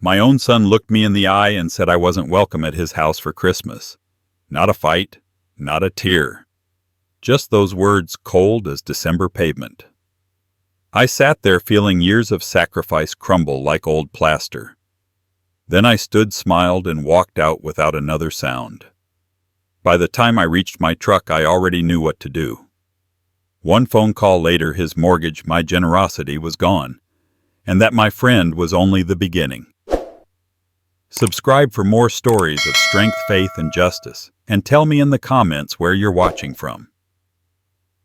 My own son looked me in the eye and said I wasn't welcome at his house for Christmas. Not a fight, not a tear. Just those words, cold as December pavement. I sat there feeling years of sacrifice crumble like old plaster. Then I stood, smiled, and walked out without another sound. By the time I reached my truck, I already knew what to do. One phone call later, his mortgage, my generosity, was gone, and that, my friend, was only the beginning. Subscribe for more stories of strength, faith, and justice, and tell me in the comments where you're watching from.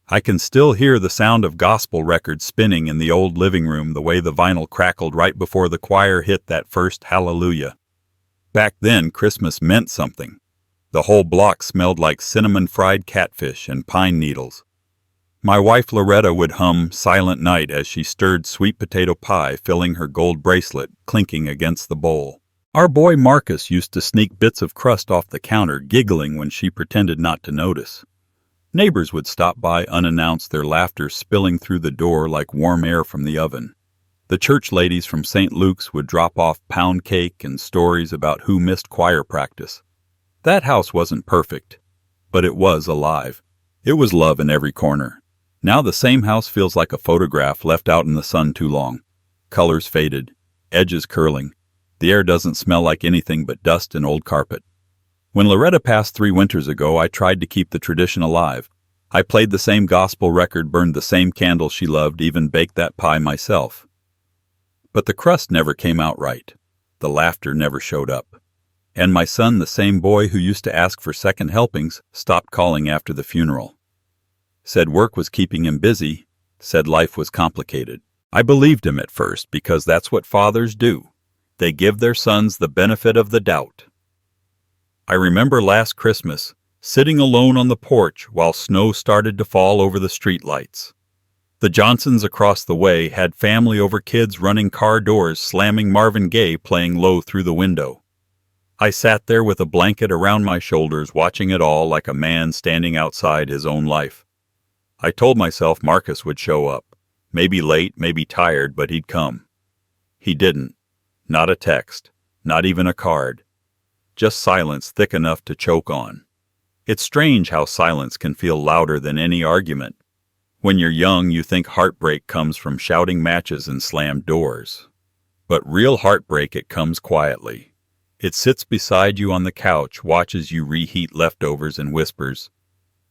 I can still hear the sound of gospel records spinning in the old living room, the way the vinyl crackled right before the choir hit that first hallelujah. Back then, Christmas meant something. The whole block smelled like cinnamon fried catfish and pine needles. My wife Loretta would hum Silent Night as she stirred sweet potato pie, filling her gold bracelet, clinking against the bowl. Our boy Marcus used to sneak bits of crust off the counter, giggling when she pretended not to notice. Neighbors would stop by unannounced, their laughter spilling through the door like warm air from the oven. The church ladies from St. Luke's would drop off pound cake and stories about who missed choir practice. That house wasn't perfect, but it was alive. It was love in every corner. Now the same house feels like a photograph left out in the sun too long. Colors faded, edges curling. The air doesn't smell like anything but dust and old carpet. When Loretta passed 3 winters ago, I tried to keep the tradition alive. I played the same gospel record, burned the same candle she loved, even baked that pie myself. But the crust never came out right. The laughter never showed up. And my son, the same boy who used to ask for second helpings, stopped calling after the funeral. Said work was keeping him busy, said life was complicated. I believed him at first, because that's what fathers do. They give their sons the benefit of the doubt. I remember last Christmas, sitting alone on the porch while snow started to fall over the streetlights. The Johnsons across the way had family over, kids running car doors, slamming Marvin Gaye playing low through the window. I sat there with a blanket around my shoulders, watching it all like a man standing outside his own life. I told myself Marcus would show up. Maybe late, maybe tired, but he'd come. He didn't. Not a text, not even a card. Just silence thick enough to choke on. It's strange how silence can feel louder than any argument. When you're young, you think heartbreak comes from shouting matches and slammed doors. But real heartbreak, it comes quietly. It sits beside you on the couch, watches you reheat leftovers, and whispers,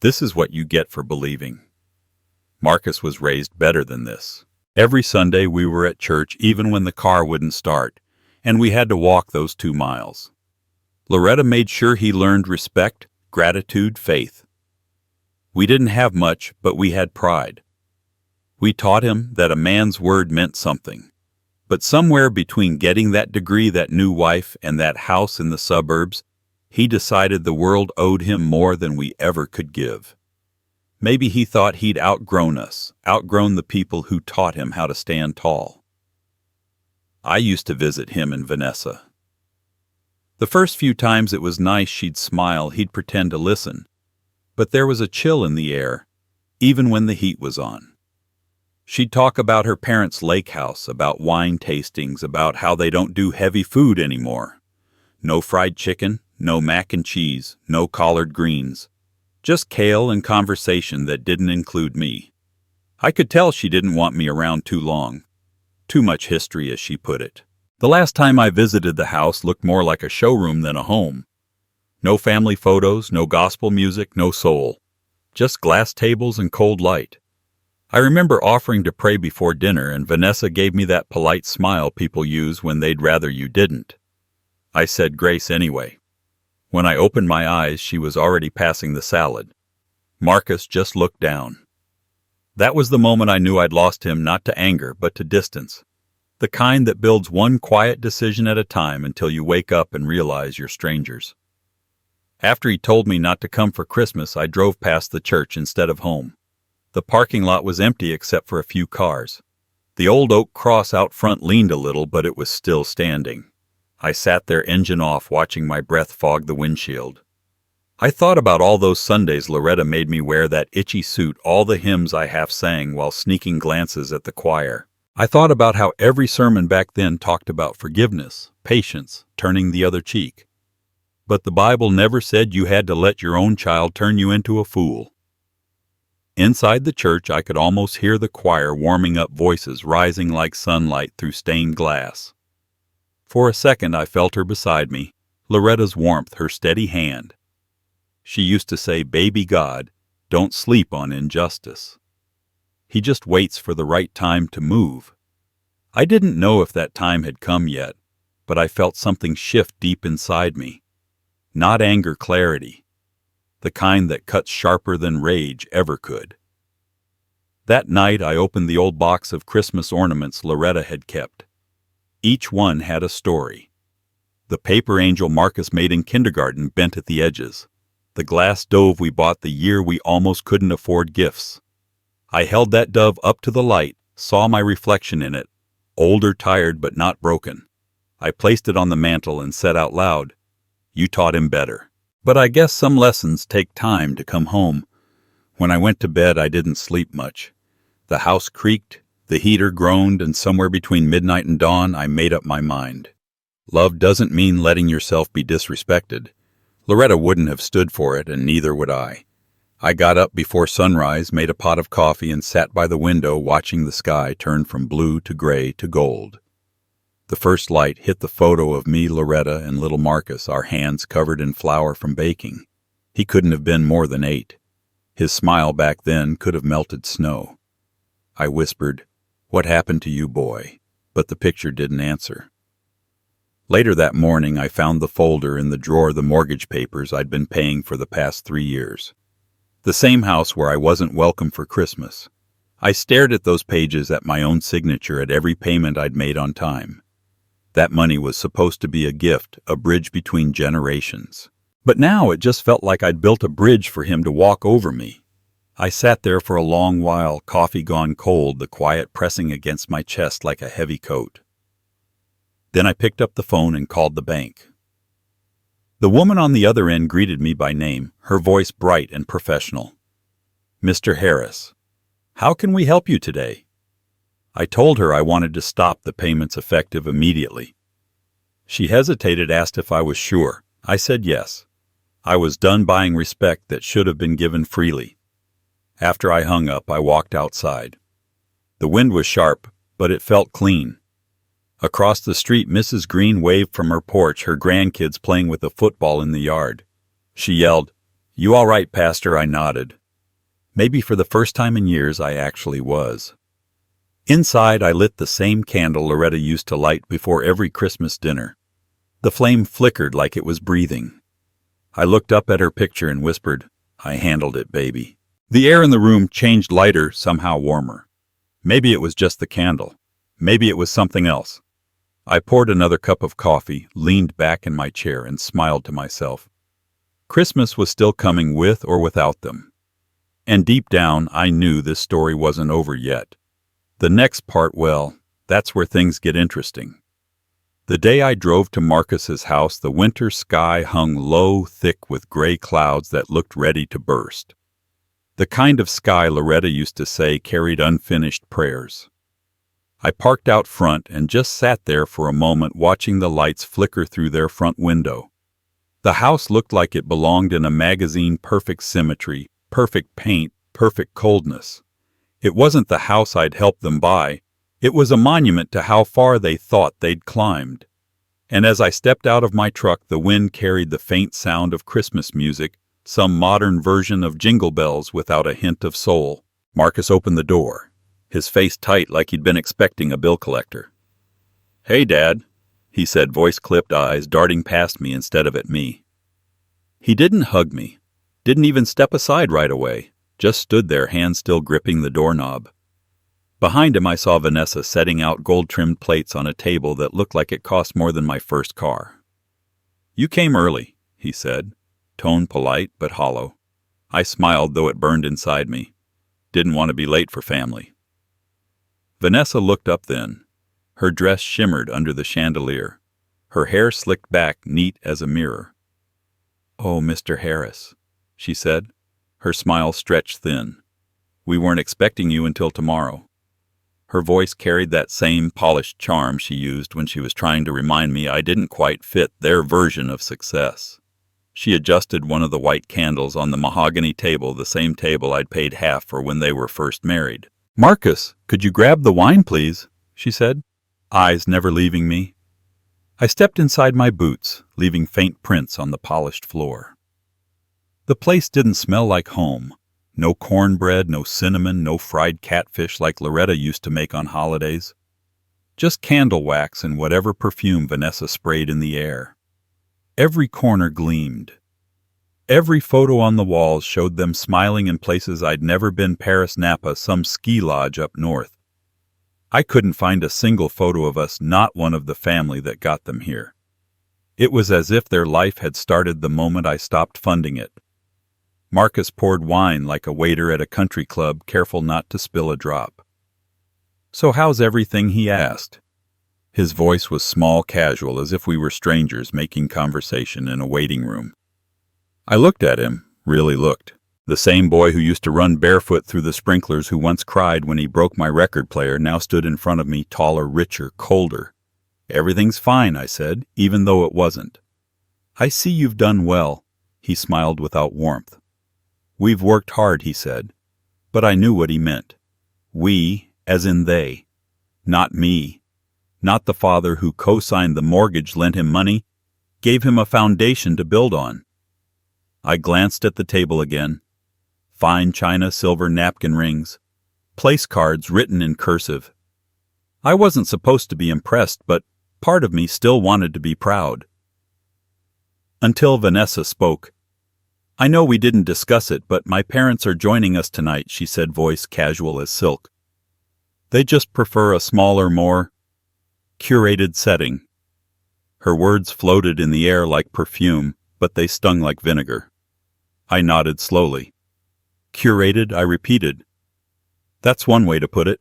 "This is what you get for believing." Marcus was raised better than this. Every Sunday we were at church, even when the car wouldn't start, and we had to walk those 2 miles. Loretta made sure he learned respect, gratitude, faith. We didn't have much, but we had pride. We taught him that a man's word meant something. But somewhere between getting that degree, that new wife, and that house in the suburbs, he decided the world owed him more than we ever could give. Maybe he thought he'd outgrown us, outgrown the people who taught him how to stand tall. I used to visit him and Vanessa. The first few times it was nice. She'd smile, he'd pretend to listen. But there was a chill in the air, even when the heat was on. She'd talk about her parents' lake house, about wine tastings, about how they don't do heavy food anymore. No fried chicken, no mac and cheese, no collard greens. Just kale and conversation that didn't include me. I could tell she didn't want me around too long. Too much history, as she put it. The last time I visited the house looked more like a showroom than a home. No family photos, no gospel music, no soul. Just glass tables and cold light. I remember offering to pray before dinner, and Vanessa gave me that polite smile people use when they'd rather you didn't. I said grace anyway. When I opened my eyes, she was already passing the salad. Marcus just looked down. That was the moment I knew I'd lost him, not to anger, but to distance. The kind that builds one quiet decision at a time until you wake up and realize you're strangers. After he told me not to come for Christmas, I drove past the church instead of home. The parking lot was empty except for a few cars. The old oak cross out front leaned a little, but it was still standing. I sat there, engine off, watching my breath fog the windshield. I thought about all those Sundays Loretta made me wear that itchy suit, all the hymns I half sang while sneaking glances at the choir. I thought about how every sermon back then talked about forgiveness, patience, turning the other cheek. But the Bible never said you had to let your own child turn you into a fool. Inside the church, I could almost hear the choir warming up, voices rising like sunlight through stained glass. For a second, I felt her beside me, Loretta's warmth, her steady hand. She used to say, "Baby God, don't sleep on injustice. He just waits for the right time to move." I didn't know if that time had come yet, but I felt something shift deep inside me. Not anger, clarity. The kind that cuts sharper than rage ever could. That night I opened the old box of Christmas ornaments Loretta had kept. Each one had a story. The paper angel Marcus made in kindergarten bent at the edges. The glass stove we bought the year we almost couldn't afford gifts. I held that dove up to the light, saw my reflection in it, older, tired, but not broken. I placed it on the mantel and said out loud, "You taught him better." But I guess some lessons take time to come home. When I went to bed, I didn't sleep much. The house creaked, the heater groaned, and somewhere between midnight and dawn, I made up my mind. Love doesn't mean letting yourself be disrespected. Loretta wouldn't have stood for it, and neither would I. I got up before sunrise, made a pot of coffee, and sat by the window watching the sky turn from blue to gray to gold. The first light hit the photo of me, Loretta, and little Marcus, our hands covered in flour from baking. He couldn't have been more than 8. His smile back then could have melted snow. I whispered, "What happened to you, boy?" But the picture didn't answer. Later that morning, I found the folder in the drawer of the mortgage papers I'd been paying for the past 3 years. The same house where I wasn't welcome for Christmas. I stared at those pages, at my own signature, at every payment I'd made on time. That money was supposed to be a gift, a bridge between generations. But now it just felt like I'd built a bridge for him to walk over me. I sat there for a long while, coffee gone cold, the quiet pressing against my chest like a heavy coat. Then I picked up the phone and called the bank. The woman on the other end greeted me by name, her voice bright and professional. "Mr. Harris, how can we help you today?" I told her I wanted to stop the payments effective immediately. She hesitated, asked if I was sure. I said yes. I was done buying respect that should have been given freely. After I hung up, I walked outside. The wind was sharp, but it felt clean. Across the street, Mrs. Green waved from her porch, her grandkids playing with a football in the yard. She yelled, "You all right, Pastor?" I nodded. Maybe for the first time in years, I actually was. Inside, I lit the same candle Loretta used to light before every Christmas dinner. The flame flickered like it was breathing. I looked up at her picture and whispered, "I handled it, baby." The air in the room changed lighter, somehow warmer. Maybe it was just the candle. Maybe it was something else. I poured another cup of coffee, leaned back in my chair, and smiled to myself. Christmas was still coming with or without them. And deep down, I knew this story wasn't over yet. The next part, well, that's where things get interesting. The day I drove to Marcus's house, the winter sky hung low, thick with gray clouds that looked ready to burst. The kind of sky Loretta used to say carried unfinished prayers. I parked out front and just sat there for a moment, watching the lights flicker through their front window. The house looked like it belonged in a magazine, perfect symmetry, perfect paint, perfect coldness. It wasn't the house I'd helped them buy. It was a monument to how far they thought they'd climbed. And as I stepped out of my truck, the wind carried the faint sound of Christmas music, some modern version of Jingle Bells without a hint of soul. Marcus opened the door, his face tight like he'd been expecting a bill collector. "Hey, Dad," he said, voice-clipped, eyes darting past me instead of at me. He didn't hug me, didn't even step aside right away, just stood there, hands still gripping the doorknob. Behind him, I saw Vanessa setting out gold-trimmed plates on a table that looked like it cost more than my first car. "You came early," he said, tone polite but hollow. I smiled, though it burned inside me. Didn't want to be late for family. Vanessa looked up then. Her dress shimmered under the chandelier. Her hair slicked back, neat as a mirror. "Oh, Mr. Harris," she said. Her smile stretched thin. "We weren't expecting you until tomorrow." Her voice carried that same polished charm she used when she was trying to remind me I didn't quite fit their version of success. She adjusted one of the white candles on the mahogany table, the same table I'd paid half for when they were first married. "Marcus, could you grab the wine, please?" she said, eyes never leaving me. I stepped inside my boots, leaving faint prints on the polished floor. The place didn't smell like home. No cornbread, no cinnamon, no fried catfish like Loretta used to make on holidays. Just candle wax and whatever perfume Vanessa sprayed in the air. Every corner gleamed. Every photo on the walls showed them smiling in places I'd never been: Paris, Napa, some ski lodge up north. I couldn't find a single photo of us, not one of the family that got them here. It was as if their life had started the moment I stopped funding it. Marcus poured wine like a waiter at a country club, careful not to spill a drop. "So how's everything?" he asked. His voice was small, casual, as if we were strangers making conversation in a waiting room. I looked at him, really looked. The same boy who used to run barefoot through the sprinklers, who once cried when he broke my record player, now stood in front of me, taller, richer, colder. "Everything's fine," I said, even though it wasn't. "I see you've done well." He smiled without warmth. "We've worked hard," he said, but I knew what he meant. We, as in they. Not me. Not the father who co-signed the mortgage, lent him money, gave him a foundation to build on. I glanced at the table again. Fine china, silver napkin rings, place cards written in cursive. I wasn't supposed to be impressed, but part of me still wanted to be proud. Until Vanessa spoke. "I know we didn't discuss it, but my parents are joining us tonight," she said, voice casual as silk. "They just prefer a smaller, more curated setting." Her words floated in the air like perfume, but they stung like vinegar. I nodded slowly. "Curated," I repeated. "That's one way to put it."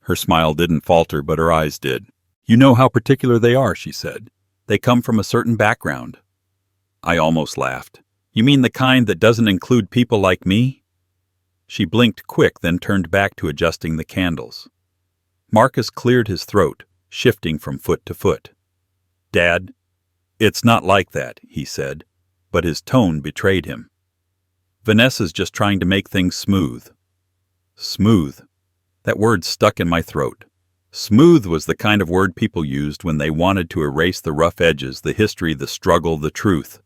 Her smile didn't falter, but her eyes did. "You know how particular they are," she said. "They come from a certain background." I almost laughed. "You mean the kind that doesn't include people like me?" She blinked quick, then turned back to adjusting the candles. Marcus cleared his throat, shifting from foot to foot. "Dad, it's not like that," he said, but his tone betrayed him. "Vanessa's just trying to make things smooth." Smooth. That word stuck in my throat. Smooth was the kind of word people used when they wanted to erase the rough edges, the history, the struggle, the truth.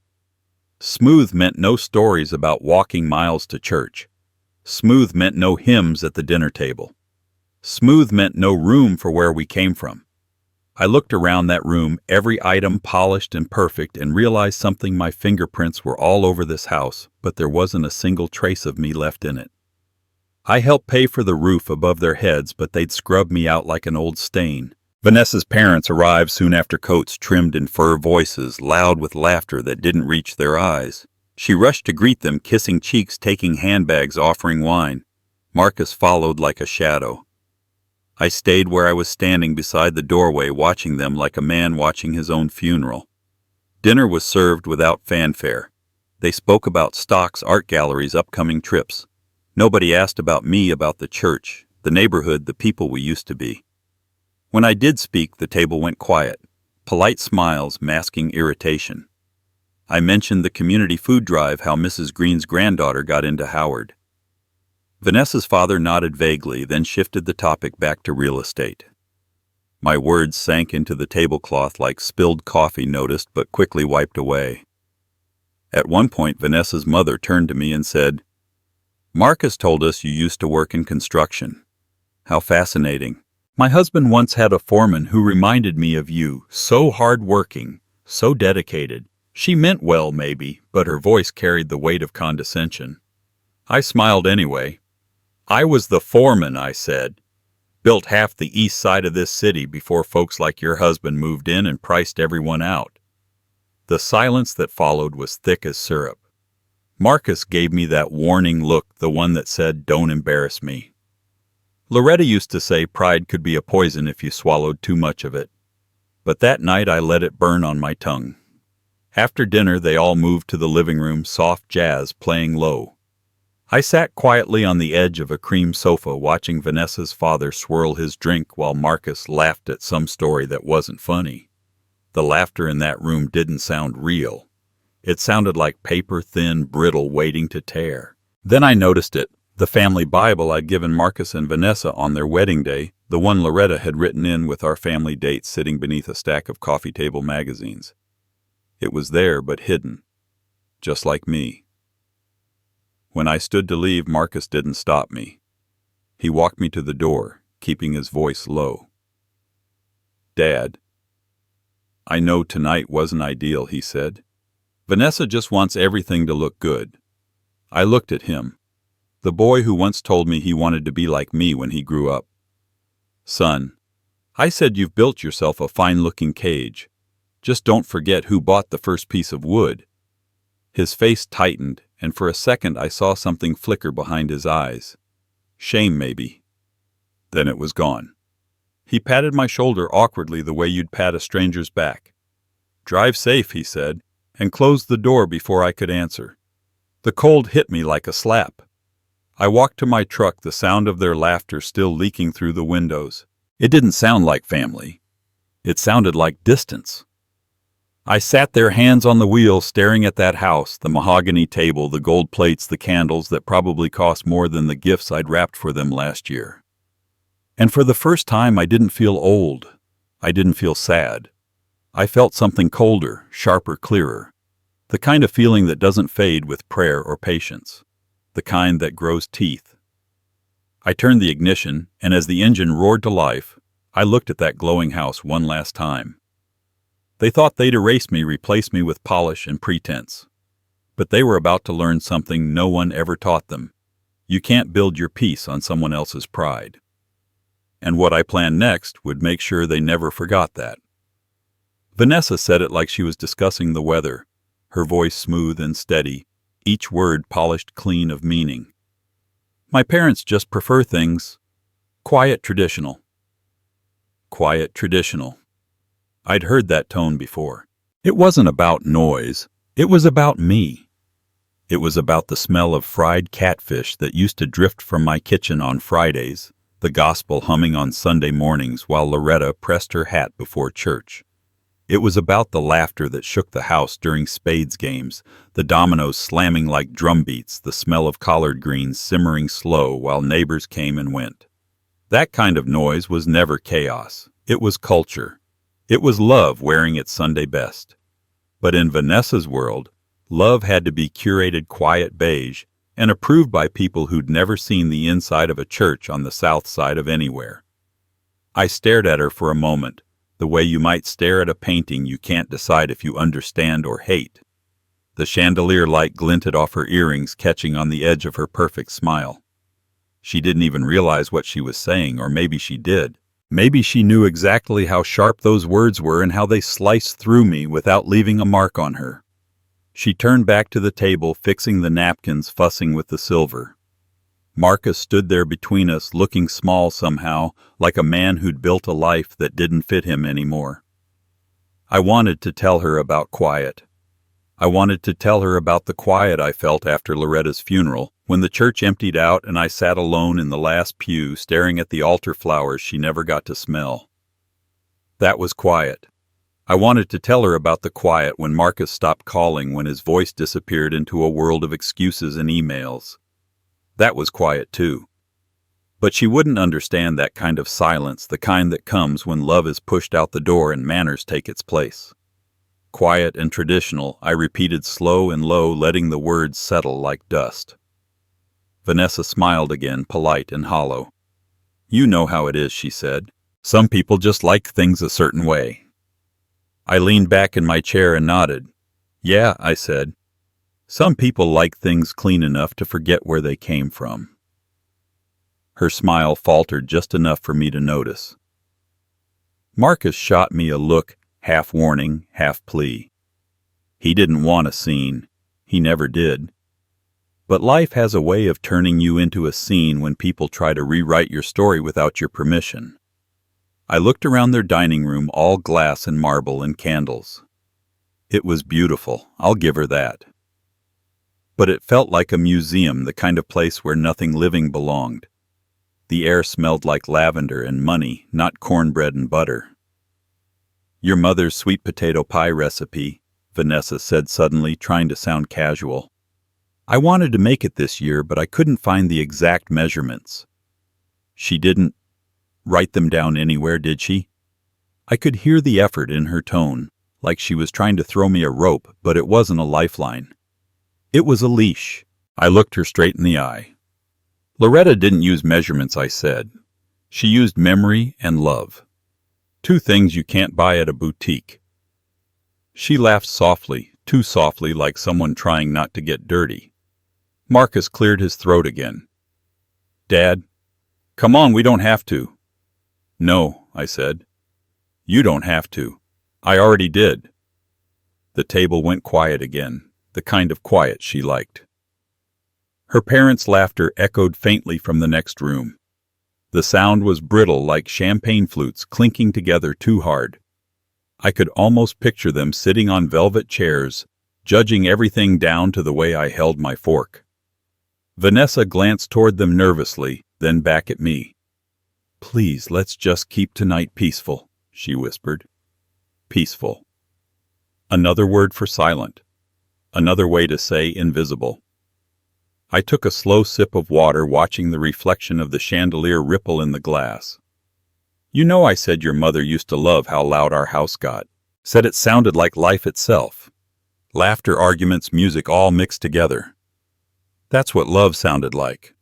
Smooth meant no stories about walking miles to church. Smooth meant no hymns at the dinner table. Smooth meant no room for where we came from. I looked around that room, every item polished and perfect, and realized something: my fingerprints were all over this house, but there wasn't a single trace of me left in it. I helped pay for the roof above their heads, but they'd scrubbed me out like an old stain. Vanessa's parents arrived soon after, coats trimmed in fur, voices loud with laughter that didn't reach their eyes. She rushed to greet them, kissing cheeks, taking handbags, offering wine. Marcus followed like a shadow. I stayed where I was standing beside the doorway, watching them like a man watching his own funeral. Dinner was served without fanfare. They spoke about stocks, art galleries, upcoming trips. Nobody asked about me, about the church, the neighborhood, the people we used to be. When I did speak, the table went quiet, polite smiles masking irritation. I mentioned the community food drive, how Mrs. Green's granddaughter got into Howard. Vanessa's father nodded vaguely, then shifted the topic back to real estate. My words sank into the tablecloth like spilled coffee, noticed but quickly wiped away. At one point, Vanessa's mother turned to me and said, "Marcus told us you used to work in construction. How fascinating. My husband once had a foreman who reminded me of you, so hard-working, so dedicated." She meant well, maybe, but her voice carried the weight of condescension. I smiled anyway. "I was the foreman," I said. "Built half the east side of this city before folks like your husband moved in and priced everyone out." The silence that followed was thick as syrup. Marcus gave me that warning look, the one that said, "Don't embarrass me." Loretta used to say pride could be a poison if you swallowed too much of it. But that night I let it burn on my tongue. After dinner, they all moved to the living room, soft jazz playing low. I sat quietly on the edge of a cream sofa watching Vanessa's father swirl his drink while Marcus laughed at some story that wasn't funny. The laughter in that room didn't sound real. It sounded like paper-thin, brittle, waiting to tear. Then I noticed it, the family Bible I'd given Marcus and Vanessa on their wedding day, the one Loretta had written in with our family dates sitting beneath a stack of coffee table magazines. It was there, but hidden. Just like me. When I stood to leave, Marcus didn't stop me. He walked me to the door, keeping his voice low. "Dad, I know tonight wasn't ideal," he said. "Vanessa just wants everything to look good." I looked at him, the boy who once told me he wanted to be like me when he grew up. "Son, I said you've built yourself a fine-looking cage. Just don't forget who bought the first piece of wood." His face tightened, and for a second I saw something flicker behind his eyes. Shame, maybe. Then it was gone. He patted my shoulder awkwardly the way you'd pat a stranger's back. "Drive safe," he said, and closed the door before I could answer. The cold hit me like a slap. I walked to my truck, the sound of their laughter still leaking through the windows. It didn't sound like family. It sounded like distance. I sat there, hands on the wheel, staring at that house, the mahogany table, the gold plates, the candles that probably cost more than the gifts I'd wrapped for them last year. And for the first time, I didn't feel old. I didn't feel sad. I felt something colder, sharper, clearer. The kind of feeling that doesn't fade with prayer or patience. The kind that grows teeth. I turned the ignition, and as the engine roared to life, I looked at that glowing house one last time. They thought they'd erase me, replace me with polish and pretense. But they were about to learn something no one ever taught them. You can't build your peace on someone else's pride. And what I planned next would make sure they never forgot that. Vanessa said it like she was discussing the weather, her voice smooth and steady, each word polished clean of meaning. "My parents just prefer things quiet, traditional." Quiet, traditional. I'd heard that tone before. It wasn't about noise. It was about me. It was about the smell of fried catfish that used to drift from my kitchen on Fridays, the gospel humming on Sunday mornings while Loretta pressed her hat before church. It was about the laughter that shook the house during spades games, the dominoes slamming like drum beats, the smell of collard greens simmering slow while neighbors came and went. That kind of noise was never chaos. It was culture. It was love wearing its Sunday best. But in Vanessa's world, love had to be curated quiet beige and approved by people who'd never seen the inside of a church on the south side of anywhere. I stared at her for a moment, the way you might stare at a painting you can't decide if you understand or hate. The chandelier light glinted off her earrings, catching on the edge of her perfect smile. She didn't even realize what she was saying, or maybe she did. Maybe she knew exactly how sharp those words were and how they sliced through me without leaving a mark on her. She turned back to the table, fixing the napkins, fussing with the silver. Marcus stood there between us, looking small somehow, like a man who'd built a life that didn't fit him anymore. I wanted to tell her about quiet. I wanted to tell her about the quiet I felt after Loretta's funeral, when the church emptied out and I sat alone in the last pew staring at the altar flowers she never got to smell. That was quiet. I wanted to tell her about the quiet when Marcus stopped calling, when his voice disappeared into a world of excuses and emails. That was quiet too. But she wouldn't understand that kind of silence, the kind that comes when love is pushed out the door and manners take its place. Quiet and traditional, I repeated slow and low, letting the words settle like dust. Vanessa smiled again, polite and hollow. "You know how it is," she said. "Some people just like things a certain way." I leaned back in my chair and nodded. "Yeah," I said. "Some people like things clean enough to forget where they came from." Her smile faltered just enough for me to notice. Marcus shot me a look, half warning, half plea. He didn't want a scene. He never did. But life has a way of turning you into a scene when people try to rewrite your story without your permission. I looked around their dining room, all glass and marble and candles. It was beautiful, I'll give her that. but it felt like a museum, the kind of place where nothing living belonged. The air smelled like lavender and money, not cornbread and butter. "Your mother's sweet potato pie recipe," Vanessa said suddenly, trying to sound casual. "I wanted to make it this year, but I couldn't find the exact measurements." She didn't write them down anywhere, did she? I could hear the effort in her tone, like she was trying to throw me a rope, but it wasn't a lifeline. It was a leash. I looked her straight in the eye. "Loretta didn't use measurements," I said. "She used memory and love. Two things you can't buy at a boutique." She laughed softly, too softly, like someone trying not to get dirty. Marcus cleared his throat again. "Dad, come on, we don't have to." "No," I said. "You don't have to. I already did." The table went quiet again, the kind of quiet she liked. Her parents' laughter echoed faintly from the next room. The sound was brittle, like champagne flutes clinking together too hard. I could almost picture them sitting on velvet chairs, judging everything down to the way I held my fork. Vanessa glanced toward them nervously, then back at me. "Please, let's just keep tonight peaceful," she whispered. Peaceful. Another word for silent. Another way to say invisible. I took a slow sip of water, watching the reflection of the chandelier ripple in the glass. "You know, I said your mother used to love how loud our house got. Said it sounded like life itself. Laughter, arguments, music all mixed together. That's what love sounded like."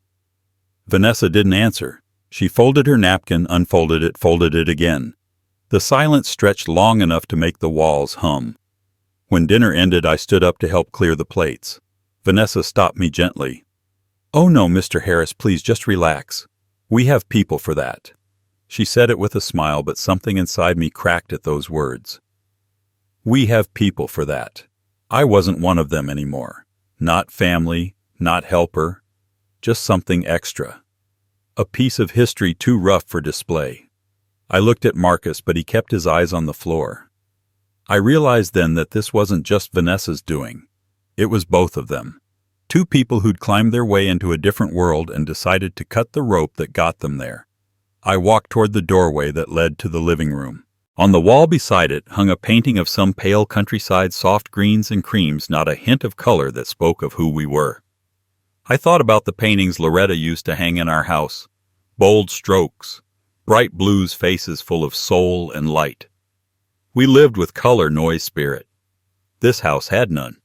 Vanessa didn't answer. She folded her napkin, unfolded it, folded it again. The silence stretched long enough to make the walls hum. When dinner ended, I stood up to help clear the plates. Vanessa stopped me gently. "Oh no, Mr. Harris, please just relax. We have people for that." She said it with a smile, but something inside me cracked at those words. We have people for that. I wasn't one of them anymore. Not family, not helper, just something extra. A piece of history too rough for display. I looked at Marcus, but he kept his eyes on the floor. I realized then that this wasn't just Vanessa's doing. It was both of them. Two people who'd climbed their way into a different world and decided to cut the rope that got them there. I walked toward the doorway that led to the living room. On the wall beside it hung a painting of some pale countryside, soft greens and creams, not a hint of color that spoke of who we were. I thought about the paintings Loretta used to hang in our house. Bold strokes, bright blues, faces full of soul and light. We lived with color, noise, spirit. This house had none.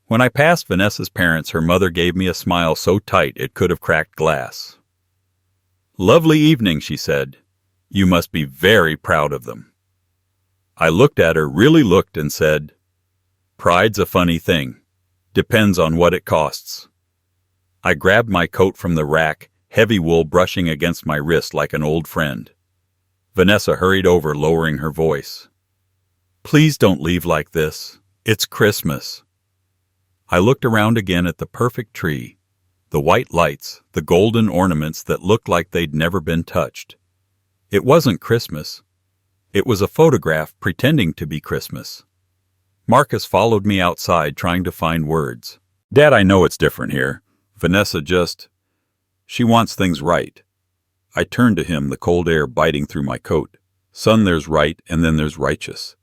When I passed Vanessa's parents, her mother gave me a smile so tight it could have cracked glass. "Lovely evening," she said. "You must be very proud of them." I looked at her, really looked, and said, "Pride's a funny thing. Depends on what it costs." I grabbed my coat from the rack, heavy wool brushing against my wrist like an old friend. Vanessa hurried over, lowering her voice. "Please don't leave like this. It's Christmas." I looked around again at the perfect tree, the white lights, the golden ornaments that looked like they'd never been touched. It wasn't Christmas. It was a photograph pretending to be Christmas. Marcus followed me outside, trying to find words. "Dad, I know it's different here. Vanessa she wants things right." I turned to him, the cold air biting through my coat. "Son, there's right, and then there's righteous.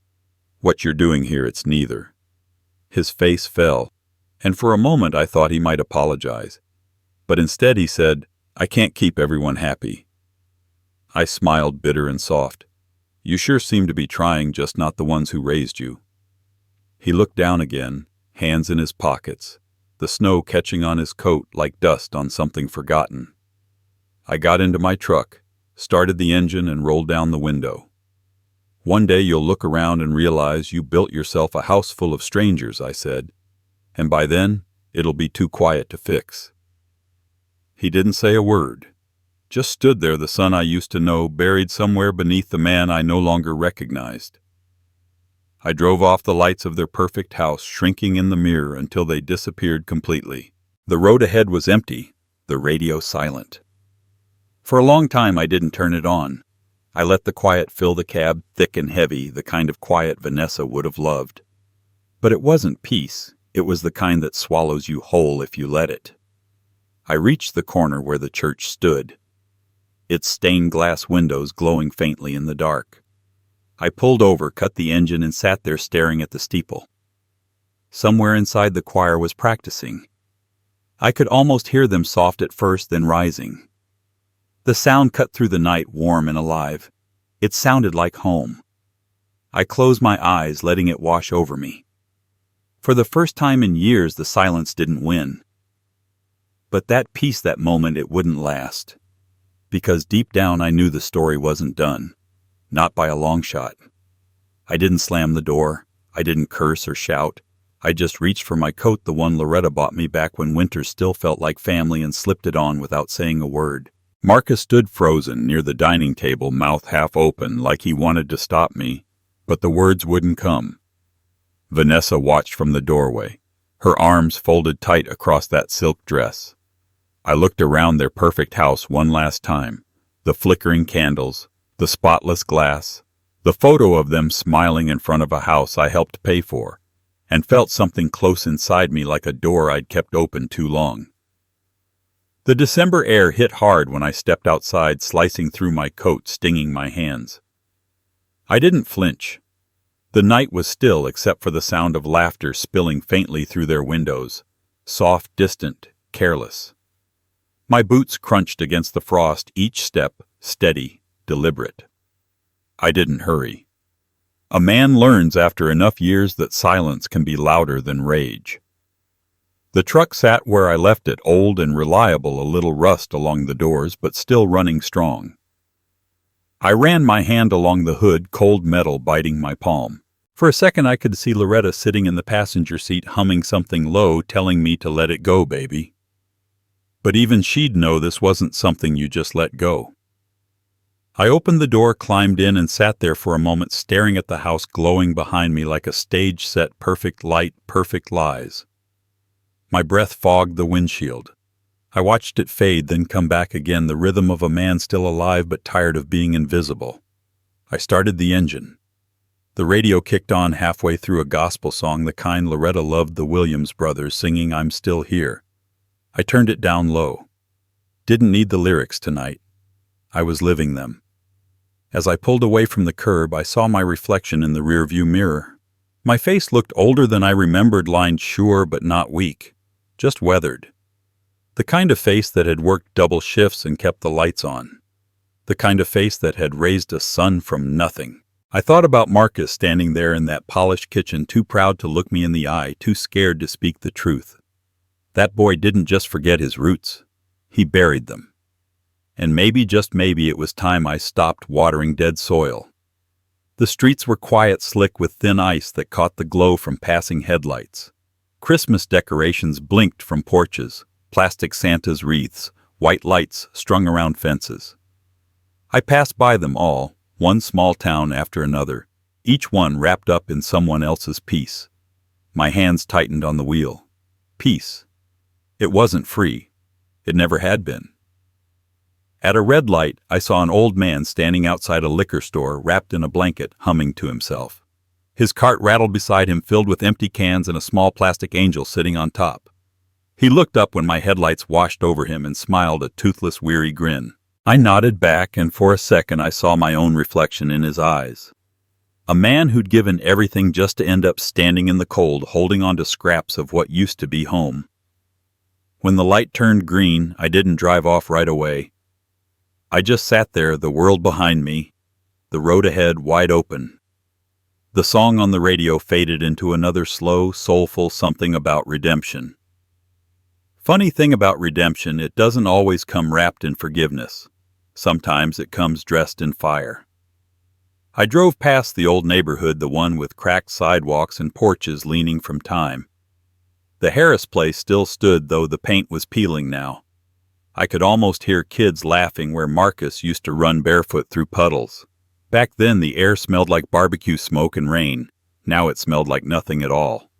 What you're doing here, it's neither." His face fell, and for a moment I thought he might apologize. But instead he said, "I can't keep everyone happy." I smiled, bitter and soft. "You sure seem to be trying, just not the ones who raised you." He looked down again, hands in his pockets, the snow catching on his coat like dust on something forgotten. I got into my truck, started the engine, and rolled down the window. "One day you'll look around and realize you built yourself a house full of strangers," I said, "and by then it'll be too quiet to fix." He didn't say a word, just stood there, the son I used to know buried somewhere beneath the man I no longer recognized. I drove off, the lights of their perfect house shrinking in the mirror until they disappeared completely. The road ahead was empty, the radio silent. For a long time I didn't turn it on. I let the quiet fill the cab, thick and heavy, the kind of quiet Vanessa would have loved. But it wasn't peace, It was the kind that swallows you whole if you let it. I reached the corner where the church stood, its stained glass windows glowing faintly in the dark. I pulled over, cut the engine, and sat there staring at the steeple. Somewhere inside the choir was practicing. I could almost hear them, soft at first, then rising. The sound cut through the night, warm and alive. It sounded like home. I closed my eyes, letting it wash over me. For the first time in years, the silence didn't win. But that peace, that moment, it wouldn't last. Because deep down I knew the story wasn't done. Not by a long shot. I didn't slam the door. I didn't curse or shout. I just reached for my coat, the one Loretta bought me back when winter still felt like family, and slipped it on without saying a word. Marcus stood frozen near the dining table, mouth half open, like he wanted to stop me, but the words wouldn't come. Vanessa watched from the doorway, her arms folded tight across that silk dress. I looked around their perfect house one last time, the flickering candles, the spotless glass, the photo of them smiling in front of a house I helped pay for, and felt something close inside me, like a door I'd kept open too long. The December air hit hard when I stepped outside, slicing through my coat, stinging my hands. I didn't flinch. The night was still except for the sound of laughter spilling faintly through their windows, soft, distant, careless. My boots crunched against the frost, each step steady, deliberate. I didn't hurry. A man learns after enough years that silence can be louder than rage. The truck sat where I left it, old and reliable, a little rust along the doors, but still running strong. I ran my hand along the hood, cold metal biting my palm. For a second I could see Loretta sitting in the passenger seat, humming something low, telling me to let it go, baby. But even she'd know this wasn't something you just let go. I opened the door, climbed in, and sat there for a moment, staring at the house glowing behind me like a stage set, perfect light, perfect lies. My breath fogged the windshield. I watched it fade, then come back again, the rhythm of a man still alive but tired of being invisible. I started the engine. The radio kicked on halfway through, a gospel song, the kind Loretta loved, the Williams brothers singing "I'm Still Here." I turned it down low. Didn't need the lyrics tonight. I was living them. As I pulled away from the curb, I saw my reflection in the rearview mirror. My face looked older than I remembered, lined, sure but not weak, just weathered. The kind of face that had worked double shifts and kept the lights on. The kind of face that had raised a son from nothing. I thought about Marcus standing there in that polished kitchen, too proud to look me in the eye, too scared to speak the truth. That boy didn't just forget his roots. He buried them. And maybe, just maybe, it was time I stopped watering dead soil. The streets were quiet, slick with thin ice that caught the glow from passing headlights. Christmas decorations blinked from porches, plastic Santa's wreaths, white lights strung around fences. I passed by them all, one small town after another, each one wrapped up in someone else's peace. My hands tightened on the wheel. Peace. It wasn't free. It never had been. At a red light, I saw an old man standing outside a liquor store, wrapped in a blanket, humming to himself. His cart rattled beside him, filled with empty cans and a small plastic angel sitting on top. He looked up when my headlights washed over him and smiled a toothless, weary grin. I nodded back, and for a second I saw my own reflection in his eyes. A man who'd given everything just to end up standing in the cold, holding on to scraps of what used to be home. When the light turned green, I didn't drive off right away. I just sat there, the world behind me, the road ahead wide open. The song on the radio faded into another slow, soulful something about redemption. Funny thing about redemption, it doesn't always come wrapped in forgiveness. Sometimes it comes dressed in fire. I drove past the old neighborhood, the one with cracked sidewalks and porches leaning from time. The Harris place still stood, though the paint was peeling now. I could almost hear kids laughing where Marcus used to run barefoot through puddles. Back then the air smelled like barbecue smoke and rain. Now it smelled like nothing at all.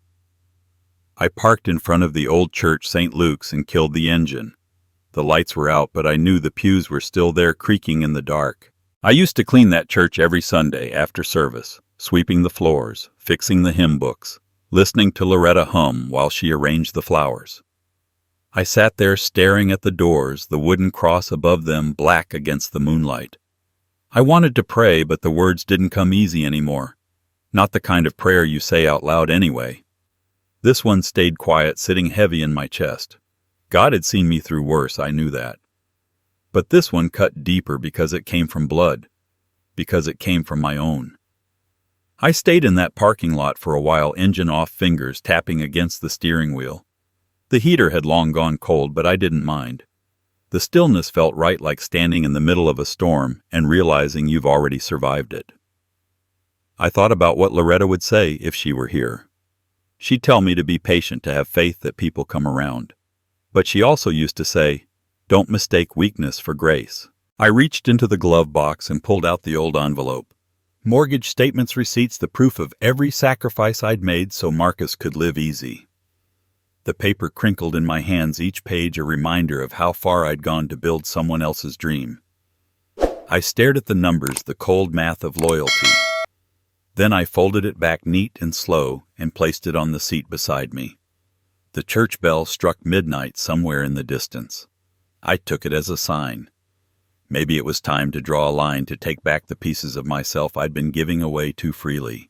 I parked in front of the old church, St. Luke's, and killed the engine. The lights were out, but I knew the pews were still there, creaking in the dark. I used to clean that church every Sunday after service, sweeping the floors, fixing the hymn books, listening to Loretta hum while she arranged the flowers. I sat there staring at the doors, the wooden cross above them black against the moonlight. I wanted to pray, but the words didn't come easy anymore. Not the kind of prayer you say out loud anyway. This one stayed quiet, sitting heavy in my chest. God had seen me through worse, I knew that. But this one cut deeper because it came from blood, because it came from my own. I stayed in that parking lot for a while, engine off, fingers tapping against the steering wheel. The heater had long gone cold, but I didn't mind. The stillness felt right, like standing in the middle of a storm and realizing you've already survived it. I thought about what Loretta would say if she were here. She'd tell me to be patient, to have faith that people come around. But she also used to say, "Don't mistake weakness for grace." I reached into the glove box and pulled out the old envelope. Mortgage statements, receipts, the proof of every sacrifice I'd made so Marcus could live easy. The paper crinkled in my hands, each page a reminder of how far I'd gone to build someone else's dream. I stared at the numbers, the cold math of loyalty. Then I folded it back neat and slow and placed it on the seat beside me. The church bell struck midnight somewhere in the distance. I took it as a sign. Maybe it was time to draw a line, to take back the pieces of myself I'd been giving away too freely.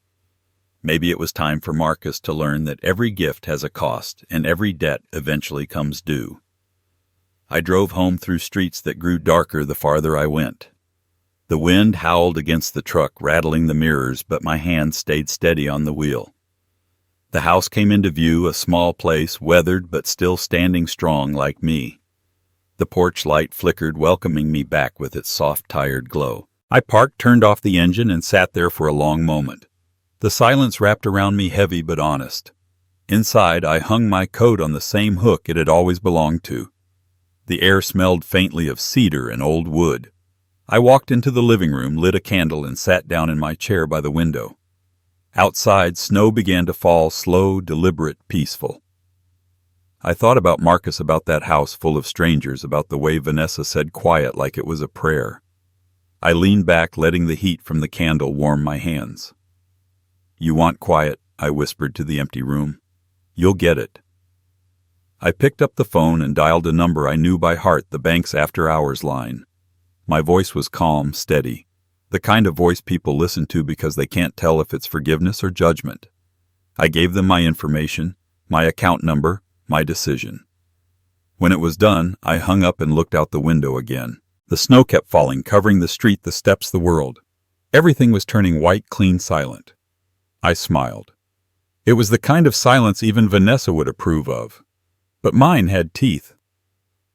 Maybe it was time for Marcus to learn that every gift has a cost and every debt eventually comes due. I drove home through streets that grew darker the farther I went. The wind howled against the truck, rattling the mirrors, but my hand stayed steady on the wheel. The house came into view, a small place, weathered but still standing strong like me. The porch light flickered, welcoming me back with its soft, tired glow. I parked, turned off the engine, and sat there for a long moment. The silence wrapped around me, heavy but honest. Inside, I hung my coat on the same hook it had always belonged to. The air smelled faintly of cedar and old wood. I walked into the living room, lit a candle, and sat down in my chair by the window. Outside, snow began to fall, slow, deliberate, peaceful. I thought about Marcus, about that house full of strangers, about the way Vanessa said quiet like it was a prayer. I leaned back, letting the heat from the candle warm my hands. "You want quiet," I whispered to the empty room. "You'll get it." I picked up the phone and dialed a number I knew by heart, the bank's after-hours line. My voice was calm, steady, the kind of voice people listen to because they can't tell if it's forgiveness or judgment. I gave them my information, my account number, my decision. When it was done, I hung up and looked out the window again. The snow kept falling, covering the street, the steps, the world. Everything was turning white, clean, silent. I smiled. It was the kind of silence even Vanessa would approve of. But mine had teeth.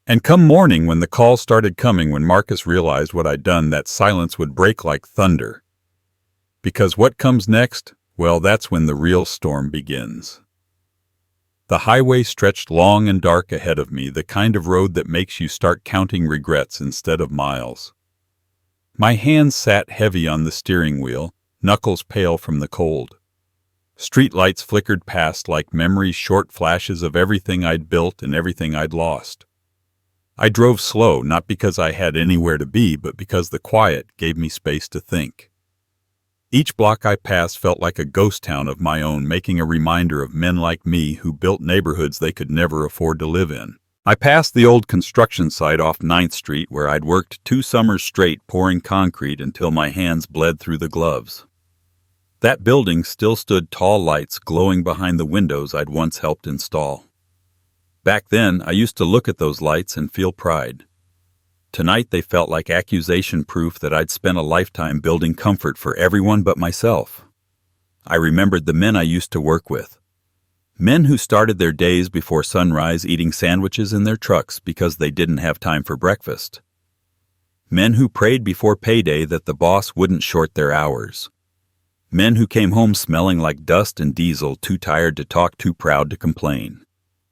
And come morning, when the calls started coming, when Marcus realized what I'd done, that silence would break like thunder. Because what comes next, well, that's when the real storm begins. The highway stretched long and dark ahead of me, the kind of road that makes you start counting regrets instead of miles. My hands sat heavy on the steering wheel, knuckles pale from the cold. Streetlights flickered past like memories, short flashes of everything I'd built and everything I'd lost. I drove slow, not because I had anywhere to be, but because the quiet gave me space to think. Each block I passed felt like a ghost town of my own, making a reminder of men like me who built neighborhoods they could never afford to live in. I passed the old construction site off 9th Street where I'd worked 2 summers straight pouring concrete until my hands bled through the gloves. That building still stood, tall lights glowing behind the windows I'd once helped install. Back then, I used to look at those lights and feel pride. Tonight they felt like accusation, proof that I'd spent a lifetime building comfort for everyone but myself. I remembered the men I used to work with. Men who started their days before sunrise eating sandwiches in their trucks because they didn't have time for breakfast. Men who prayed before payday that the boss wouldn't short their hours. Men who came home smelling like dust and diesel, too tired to talk, too proud to complain.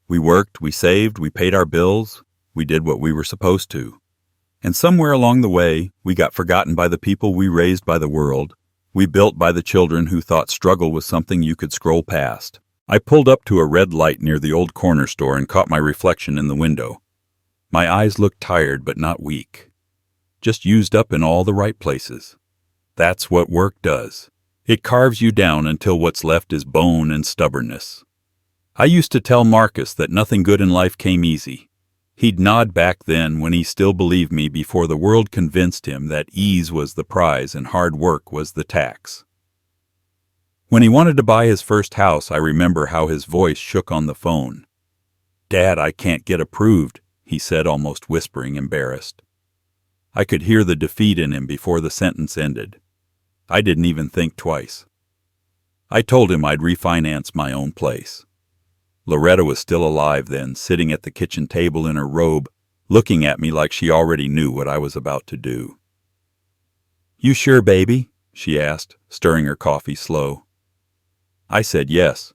We worked, we saved, we paid our bills, we did what we were supposed to. And somewhere along the way, we got forgotten by the people we raised, by the world we built, by the children who thought struggle was something you could scroll past. I pulled up to a red light near the old corner store and caught my reflection in the window. My eyes looked tired but not weak. Just used up in all the right places. That's what work does. It carves you down until what's left is bone and stubbornness. I used to tell Marcus that nothing good in life came easy. He'd nod back then when he still believed me before the world convinced him that ease was the prize and hard work was the tax. When he wanted to buy his first house, I remember how his voice shook on the phone. "Dad, I can't get approved," he said, almost whispering, embarrassed. I could hear the defeat in him before the sentence ended. I didn't even think twice. I told him I'd refinance my own place. Loretta was still alive then, sitting at the kitchen table in her robe, looking at me like she already knew what I was about to do. "You sure, baby?" she asked, stirring her coffee slow. I said yes,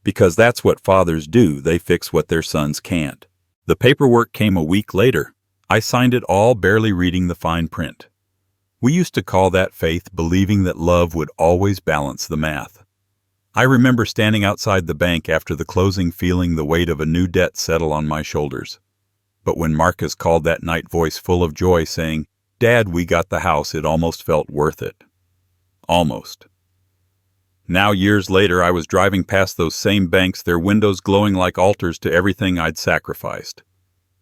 because that's what fathers do. They fix what their sons can't. The paperwork came a week later. I signed it all, barely reading the fine print. We used to call that faith, believing that love would always balance the math. I remember standing outside the bank after the closing, feeling the weight of a new debt settle on my shoulders. But when Marcus called that night, voice full of joy, saying, "Dad, we got the house," it almost felt worth it. Almost. Now, years later, I was driving past those same banks, their windows glowing like altars to everything I'd sacrificed.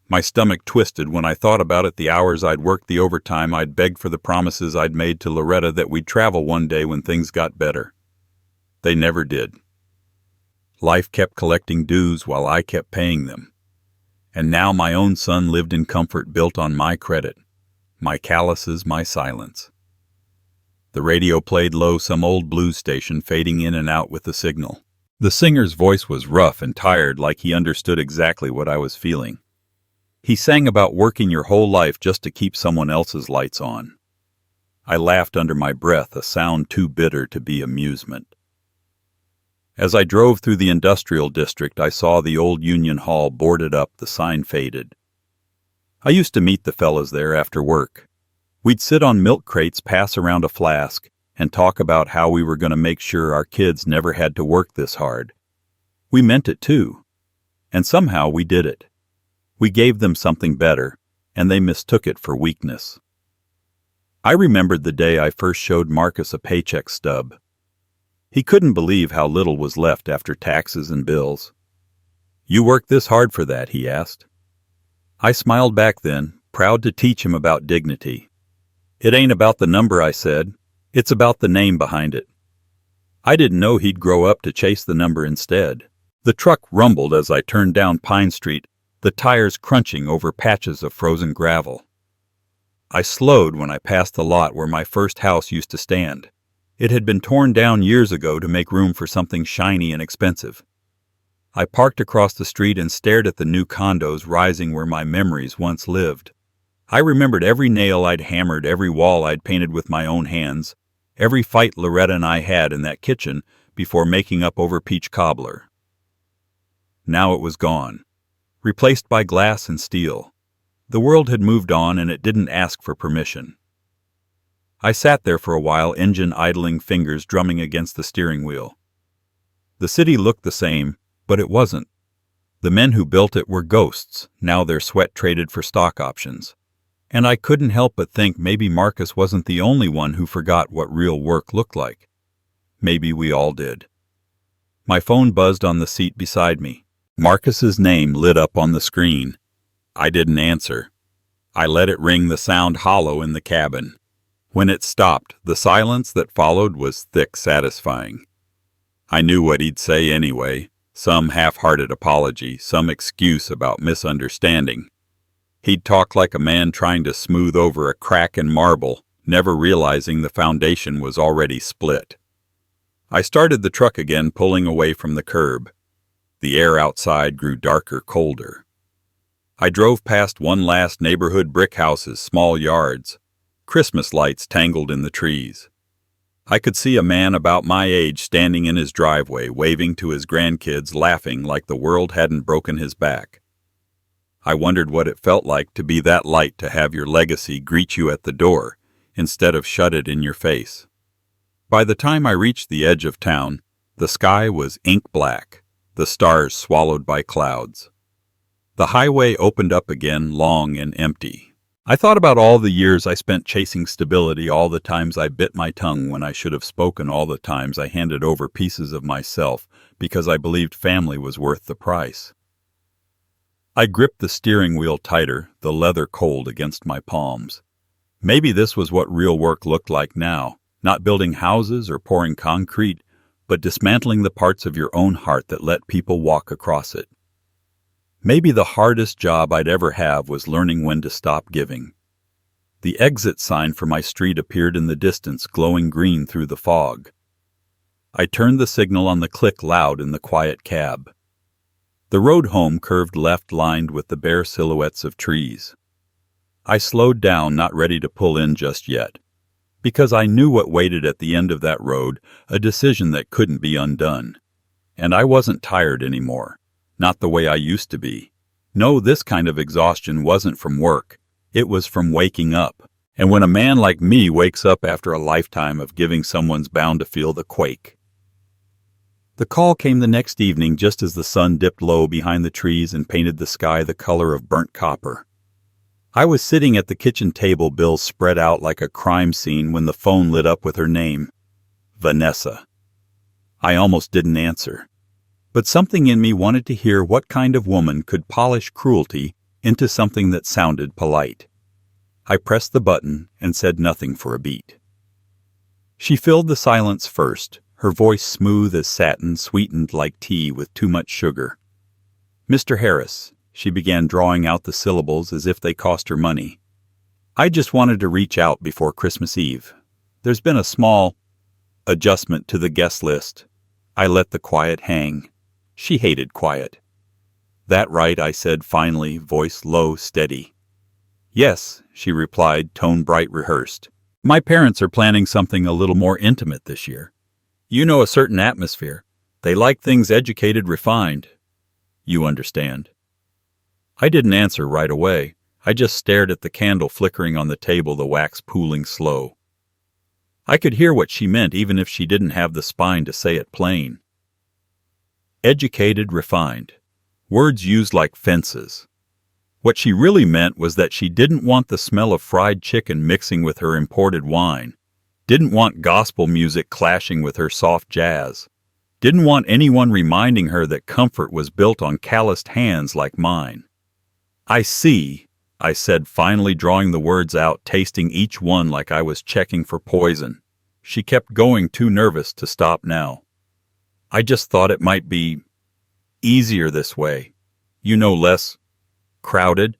My stomach twisted when I thought about it, the hours I'd worked, the overtime I'd begged for, the promises I'd made to Loretta that we'd travel one day when things got better. They never did. Life kept collecting dues while I kept paying them. And now my own son lived in comfort built on my credit, my calluses, my silence. The radio played low, some old blues station, fading in and out with the signal. The singer's voice was rough and tired, like he understood exactly what I was feeling. He sang about working your whole life just to keep someone else's lights on. I laughed under my breath, a sound too bitter to be amusement. As I drove through the industrial district, I saw the old Union Hall boarded up, the sign faded. I used to meet the fellas there after work. We'd sit on milk crates, pass around a flask, and talk about how we were going to make sure our kids never had to work this hard. We meant it too. And somehow we did it. We gave them something better, and they mistook it for weakness. I remembered the day I first showed Marcus a paycheck stub. He couldn't believe how little was left after taxes and bills. "You worked this hard for that?" he asked. I smiled back then, proud to teach him about dignity. "It ain't about the number," I said. "It's about the name behind it." I didn't know he'd grow up to chase the number instead. The truck rumbled as I turned down Pine Street, the tires crunching over patches of frozen gravel. I slowed when I passed the lot where my first house used to stand. It had been torn down years ago to make room for something shiny and expensive. I parked across the street and stared at the new condos rising where my memories once lived. I remembered every nail I'd hammered, every wall I'd painted with my own hands, every fight Loretta and I had in that kitchen before making up over peach cobbler. Now it was gone, replaced by glass and steel. The world had moved on, and it didn't ask for permission. I sat there for a while, engine idling, fingers drumming against the steering wheel. The city looked the same, but it wasn't. The men who built it were ghosts, now their sweat traded for stock options. And I couldn't help but think maybe Marcus wasn't the only one who forgot what real work looked like. Maybe we all did. My phone buzzed on the seat beside me. Marcus's name lit up on the screen. I didn't answer. I let it ring, the sound hollow in the cabin. When it stopped, the silence that followed was thick, satisfying. I knew what he'd say anyway, some half-hearted apology, some excuse about misunderstanding. He'd talk like a man trying to smooth over a crack in marble, never realizing the foundation was already split. I started the truck again, pulling away from the curb. The air outside grew darker, colder. I drove past one last neighborhood, brick houses, small yards, Christmas lights tangled in the trees. I could see a man about my age standing in his driveway, waving to his grandkids, laughing like the world hadn't broken his back. I wondered what it felt like to be that light, to have your legacy greet you at the door instead of shut it in your face. By the time I reached the edge of town, the sky was ink black, the stars swallowed by clouds. The highway opened up again, long and empty. I thought about all the years I spent chasing stability, all the times I bit my tongue when I should have spoken, all the times I handed over pieces of myself because I believed family was worth the price. I gripped the steering wheel tighter, the leather cold against my palms. Maybe this was what real work looked like now, not building houses or pouring concrete, but dismantling the parts of your own heart that let people walk across it. Maybe the hardest job I'd ever have was learning when to stop giving. The exit sign for my street appeared in the distance, glowing green through the fog. I turned the signal on the click loud in the quiet cab. The road home curved left, lined with the bare silhouettes of trees. I slowed down, not ready to pull in just yet, because I knew what waited at the end of that road, a decision that couldn't be undone. And I wasn't tired anymore. Not the way I used to be. No, this kind of exhaustion wasn't from work. It was from waking up. And when a man like me wakes up after a lifetime of giving, someone's bound to feel the quake. The call came the next evening, just as the sun dipped low behind the trees and painted the sky the color of burnt copper. I was sitting at the kitchen table, bills spread out like a crime scene, when the phone lit up with her name, Vanessa. I almost didn't answer. But something in me wanted to hear what kind of woman could polish cruelty into something that sounded polite. I pressed the button and said nothing for a beat. She filled the silence first, her voice smooth as satin, sweetened like tea with too much sugar. "Mr. Harris," she began, drawing out the syllables as if they cost her money. "I just wanted to reach out before Christmas Eve. There's been a small adjustment to the guest list." I let the quiet hang. She hated quiet. "That right?" I said finally, voice low, steady. "Yes," she replied, tone bright, rehearsed. "My parents are planning something a little more intimate this year. You know, a certain atmosphere. They like things educated, refined. You understand." I didn't answer right away. I just stared at the candle flickering on the table, the wax pooling slow. I could hear what she meant, even if she didn't have the spine to say it plain. Educated, refined. Words used like fences. What she really meant was that she didn't want the smell of fried chicken mixing with her imported wine, didn't want gospel music clashing with her soft jazz, didn't want anyone reminding her that comfort was built on calloused hands like mine. "I see," I said, finally drawing the words out, tasting each one like I was checking for poison. She kept going, too nervous to stop now. "I just thought it might be easier this way. You know, less crowded.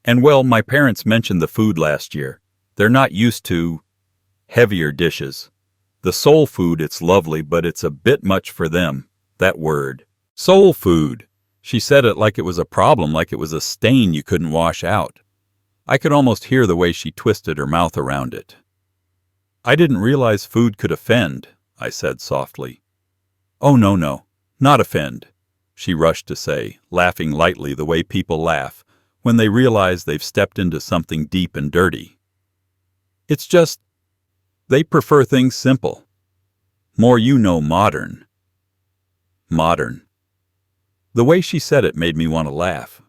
And well, my parents mentioned the food last year. They're not used to heavier dishes. The soul food, it's lovely, but it's a bit much for them. That word. Soul food." She said it like it was a problem, like it was a stain you couldn't wash out. I could almost hear the way she twisted her mouth around it. "I didn't realize food could offend," I said softly. "Oh, no, not offend," she rushed to say, laughing lightly the way people laugh when they realize they've stepped into something deep and dirty. "It's just, they prefer things simple. More, modern." Modern. The way she said it made me want to laugh.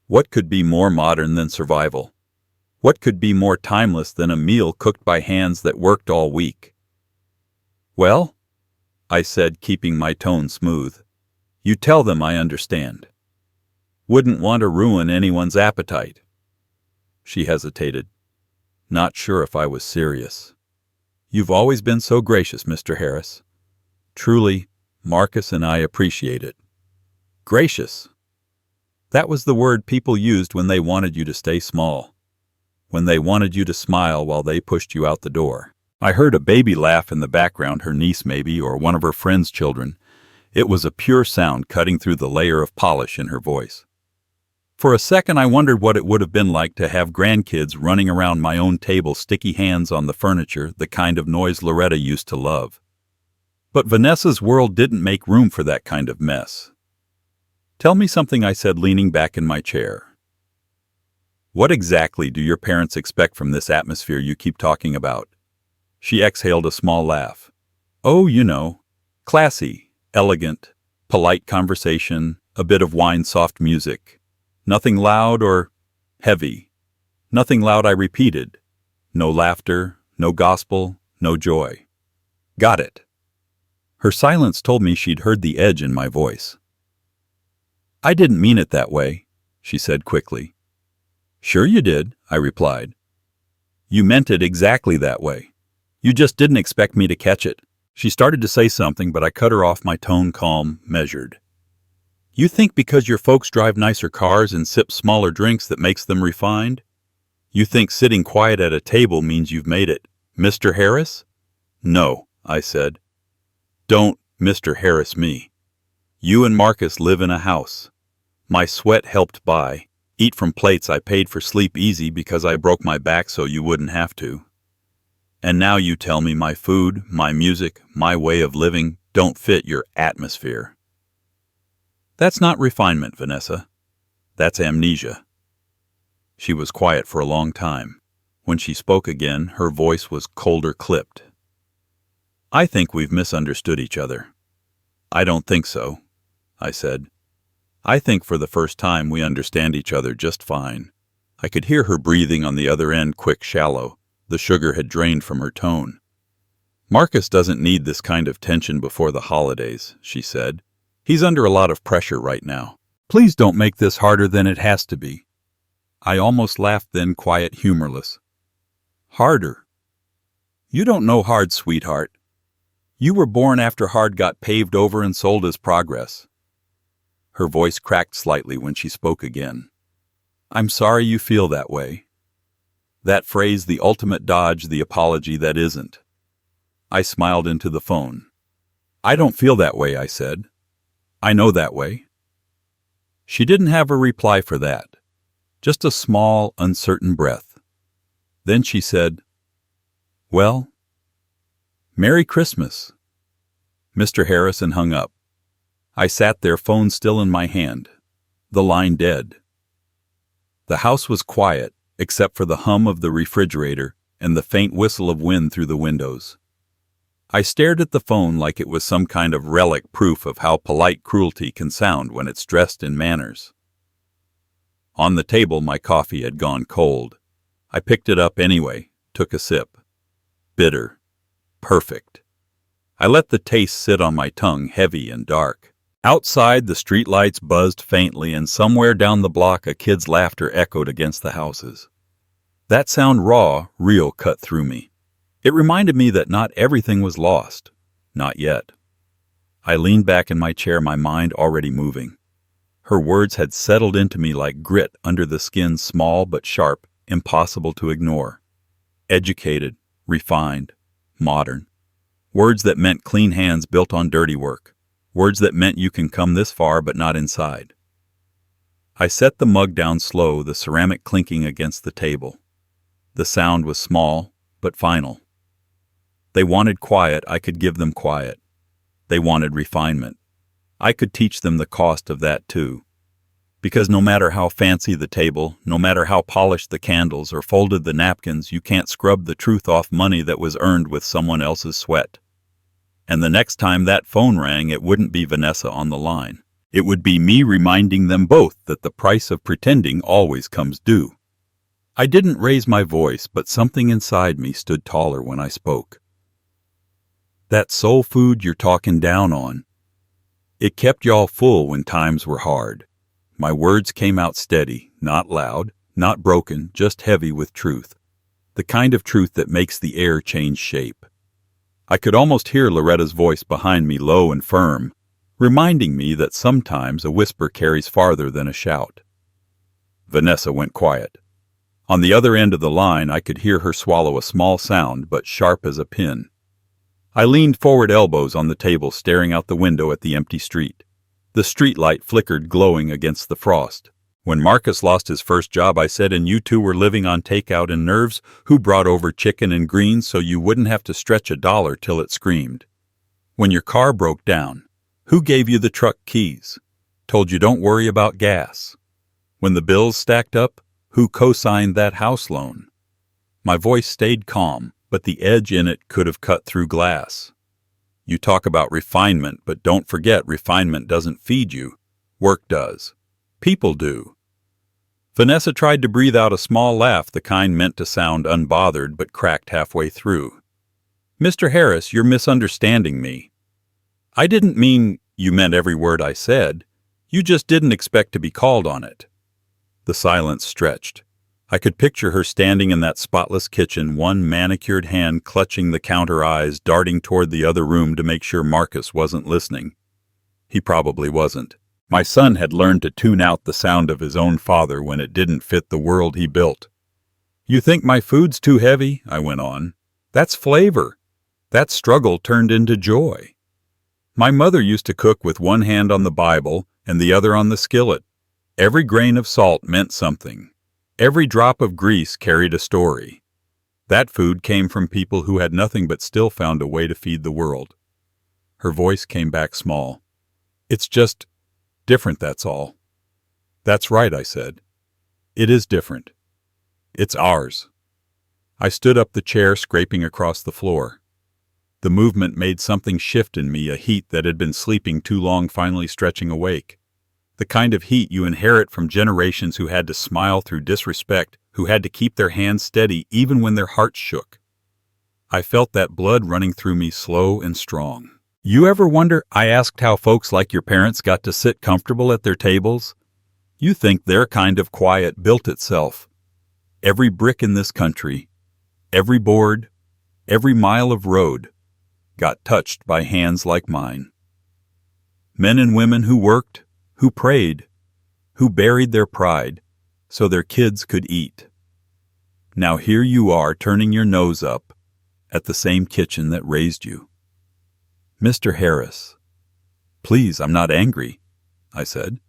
What could be more modern than survival? What could be more timeless than a meal cooked by hands that worked all week? "Well," I said, keeping my tone smooth, "you tell them I understand. Wouldn't want to ruin anyone's appetite." She hesitated, not sure if I was serious. "You've always been so gracious, Mr. Harris. Truly, Marcus and I appreciate it." Gracious. That was the word people used when they wanted you to stay small, when they wanted you to smile while they pushed you out the door. I heard a baby laugh in the background, her niece maybe, or one of her friend's children. It was a pure sound cutting through the layer of polish in her voice. For a second I wondered what it would have been like to have grandkids running around my own table, sticky hands on the furniture, the kind of noise Loretta used to love. But Vanessa's world didn't make room for that kind of mess. "Tell me something," I said, leaning back in my chair. "What exactly do your parents expect from this atmosphere you keep talking about?" She exhaled a small laugh. "Oh, classy, elegant, polite conversation, a bit of wine, soft music. Nothing loud or heavy. Nothing loud, I repeated. No laughter, no gospel, no joy. Got it. Her silence told me she'd heard the edge in my voice. I didn't mean it that way, she said quickly. Sure you did, I replied. You meant it exactly that way. You just didn't expect me to catch it. She started to say something, but I cut her off, my tone calm, measured. You think because your folks drive nicer cars and sip smaller drinks that makes them refined? You think sitting quiet at a table means you've made it, Mr. Harris? No, I said. Don't Mr. Harris me. You and Marcus live in a house. My sweat helped buy. Eat from plates I paid for. Sleep easy because I broke my back so you wouldn't have to. And now you tell me my food, my music, my way of living don't fit your atmosphere. That's not refinement, Vanessa. That's amnesia. She was quiet for a long time. When she spoke again, her voice was colder, clipped. I think we've misunderstood each other. I don't think so, I said. I think for the first time we understand each other just fine. I could hear her breathing on the other end, quick, shallow. The sugar had drained from her tone. Marcus doesn't need this kind of tension before the holidays, she said. He's under a lot of pressure right now. Please don't make this harder than it has to be. I almost laughed, then quiet, humorless. Harder? You don't know hard, sweetheart. You were born after hard got paved over and sold as progress. Her voice cracked slightly when she spoke again. I'm sorry you feel that way. That phrase, the ultimate dodge, the apology that isn't. I smiled into the phone. I don't feel that way, I said. I know that way. She didn't have a reply for that. Just a small, uncertain breath. Then she said, Well, Merry Christmas. Mr. Harrison hung up. I sat there, phone still in my hand. The line dead. The house was quiet, except for the hum of the refrigerator and the faint whistle of wind through the windows. I stared at the phone like it was some kind of relic, proof of how polite cruelty can sound when it's dressed in manners. On the table, my coffee had gone cold. I picked it up anyway, took a sip. Bitter. Perfect. I let the taste sit on my tongue, heavy and dark. Outside, the streetlights buzzed faintly, and somewhere down the block a kid's laughter echoed against the houses. That sound, raw, real, cut through me. It reminded me that not everything was lost. Not yet. I leaned back in my chair, my mind already moving. Her words had settled into me like grit under the skin, small but sharp, impossible to ignore. Educated, refined, modern. Words that meant clean hands built on dirty work. Words that meant you can come this far but not inside. I set the mug down slow, the ceramic clinking against the table. The sound was small, but final. They wanted quiet, I could give them quiet. They wanted refinement. I could teach them the cost of that too. Because no matter how fancy the table, no matter how polished the candles or folded the napkins, you can't scrub the truth off money that was earned with someone else's sweat. And the next time that phone rang, it wouldn't be Vanessa on the line. It would be me reminding them both that the price of pretending always comes due. I didn't raise my voice, but something inside me stood taller when I spoke. That soul food you're talking down on, it kept y'all full when times were hard. My words came out steady, not loud, not broken, just heavy with truth. The kind of truth that makes the air change shape. I could almost hear Loretta's voice behind me, low and firm, reminding me that sometimes a whisper carries farther than a shout. Vanessa went quiet. On the other end of the line, I could hear her swallow a small sound, but sharp as a pin. I leaned forward, elbows on the table, staring out the window at the empty street. The streetlight flickered, glowing against the frost. When Marcus lost his first job, I said, and you two were living on takeout and nerves, who brought over chicken and greens so you wouldn't have to stretch $1 till it screamed? When your car broke down, who gave you the truck keys? Told you don't worry about gas? When the bills stacked up, who co-signed that house loan? My voice stayed calm, but the edge in it could have cut through glass. You talk about refinement, but don't forget refinement doesn't feed you. Work does. People do. Vanessa tried to breathe out a small laugh, the kind meant to sound unbothered but cracked halfway through. "Mr. Harris, you're misunderstanding me. I didn't mean you meant every word I said. You just didn't expect to be called on it." The silence stretched. I could picture her standing in that spotless kitchen, one manicured hand clutching the counter, eyes darting toward the other room to make sure Marcus wasn't listening. He probably wasn't. My son had learned to tune out the sound of his own father when it didn't fit the world he built. "You think my food's too heavy?" I went on. "That's flavor. That's struggle turned into joy. My mother used to cook with one hand on the Bible and the other on the skillet. Every grain of salt meant something. Every drop of grease carried a story. That food came from people who had nothing but still found a way to feed the world." Her voice came back small. "It's just different, that's all." "That's right," I said. "It is different. It's ours." I stood up, the chair scraping across the floor. The movement made something shift in me, a heat that had been sleeping too long finally stretching awake. The kind of heat you inherit from generations who had to smile through disrespect, who had to keep their hands steady even when their hearts shook. I felt that blood running through me, slow and strong. "You ever wonder," I asked, "how folks like your parents got to sit comfortable at their tables? You think their kind of quiet built itself. Every brick in this country, every board, every mile of road, got touched by hands like mine. Men and women who worked, who prayed, who buried their pride so their kids could eat. Now here you are turning your nose up at the same kitchen that raised you." "Mr. Harris, please, I'm not angry," I said.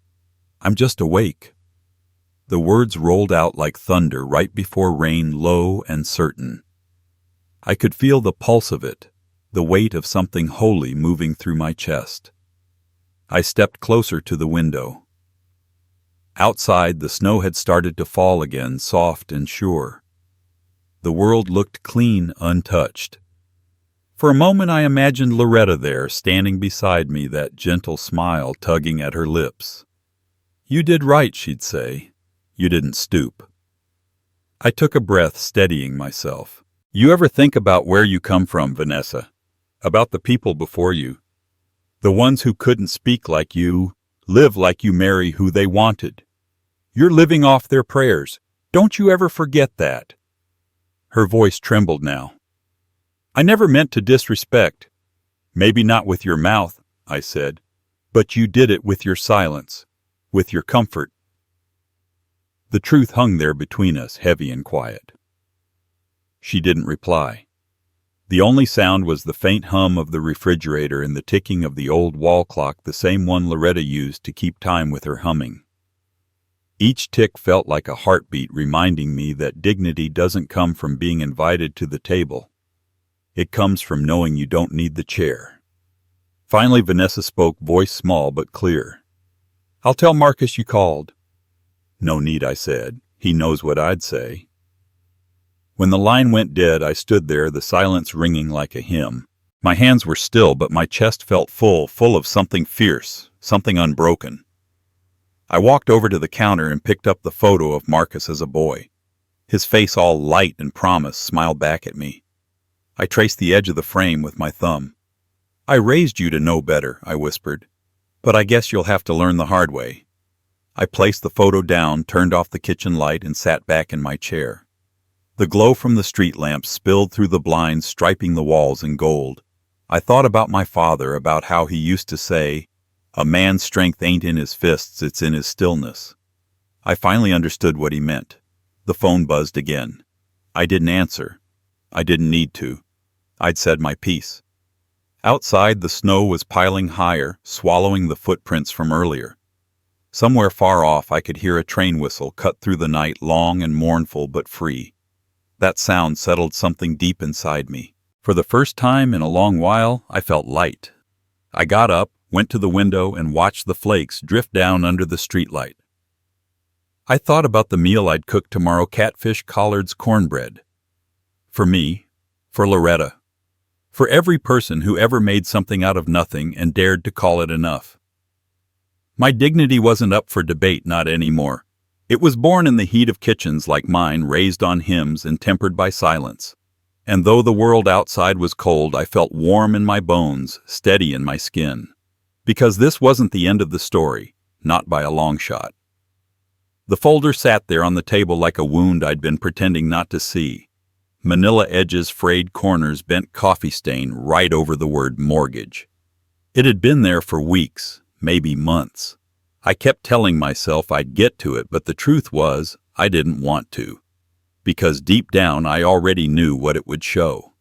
"I'm just awake." The words rolled out like thunder right before rain, low and certain. I could feel the pulse of it, the weight of something holy moving through my chest. I stepped closer to the window. Outside, the snow had started to fall again, soft and sure. The world looked clean, untouched. For a moment I imagined Loretta there, standing beside me, that gentle smile tugging at her lips. "You did right," she'd say. "You didn't stoop." I took a breath, steadying myself. "You ever think about where you come from, Vanessa? About the people before you? The ones who couldn't speak like you, live like you, marry who they wanted. You're living off their prayers. Don't you ever forget that." Her voice trembled now. "I never meant to disrespect. Maybe not with your mouth," I said, "but you did it with your silence, with your comfort." The truth hung there between us, heavy and quiet. She didn't reply. The only sound was the faint hum of the refrigerator and the ticking of the old wall clock, the same one Loretta used to keep time with her humming. Each tick felt like a heartbeat, reminding me that dignity doesn't come from being invited to the table. It comes from knowing you don't need the chair. Finally, Vanessa spoke, voice small but clear. "I'll tell Marcus you called." "No need," I said. "He knows what I'd say." When the line went dead, I stood there, the silence ringing like a hymn. My hands were still, but my chest felt full of something fierce, something unbroken. I walked over to the counter and picked up the photo of Marcus as a boy. His face, all light and promise, smiled back at me. I traced the edge of the frame with my thumb. "I raised you to know better," I whispered, "but I guess you'll have to learn the hard way." I placed the photo down, turned off the kitchen light, and sat back in my chair. The glow from the street lamps spilled through the blinds, striping the walls in gold. I thought about my father, about how he used to say, "A man's strength ain't in his fists, it's in his stillness." I finally understood what he meant. The phone buzzed again. I didn't answer. I didn't need to. I'd said my piece. Outside, the snow was piling higher, swallowing the footprints from earlier. Somewhere far off, I could hear a train whistle cut through the night, long and mournful but free. That sound settled something deep inside me. For the first time in a long while, I felt light. I got up, went to the window, and watched the flakes drift down under the streetlight. I thought about the meal I'd cook tomorrow, catfish, collards, cornbread. For me, for Loretta, for every person who ever made something out of nothing and dared to call it enough. My dignity wasn't up for debate, not anymore. It was born in the heat of kitchens like mine, raised on hymns and tempered by silence. And though the world outside was cold, I felt warm in my bones, steady in my skin. Because this wasn't the end of the story, not by a long shot. The folder sat there on the table like a wound I'd been pretending not to see. Manila edges, frayed corners, bent coffee stain right over the word mortgage. It had been there for weeks, maybe months. I kept telling myself I'd get to it, but the truth was, I didn't want to. Because deep down I already knew what it would show.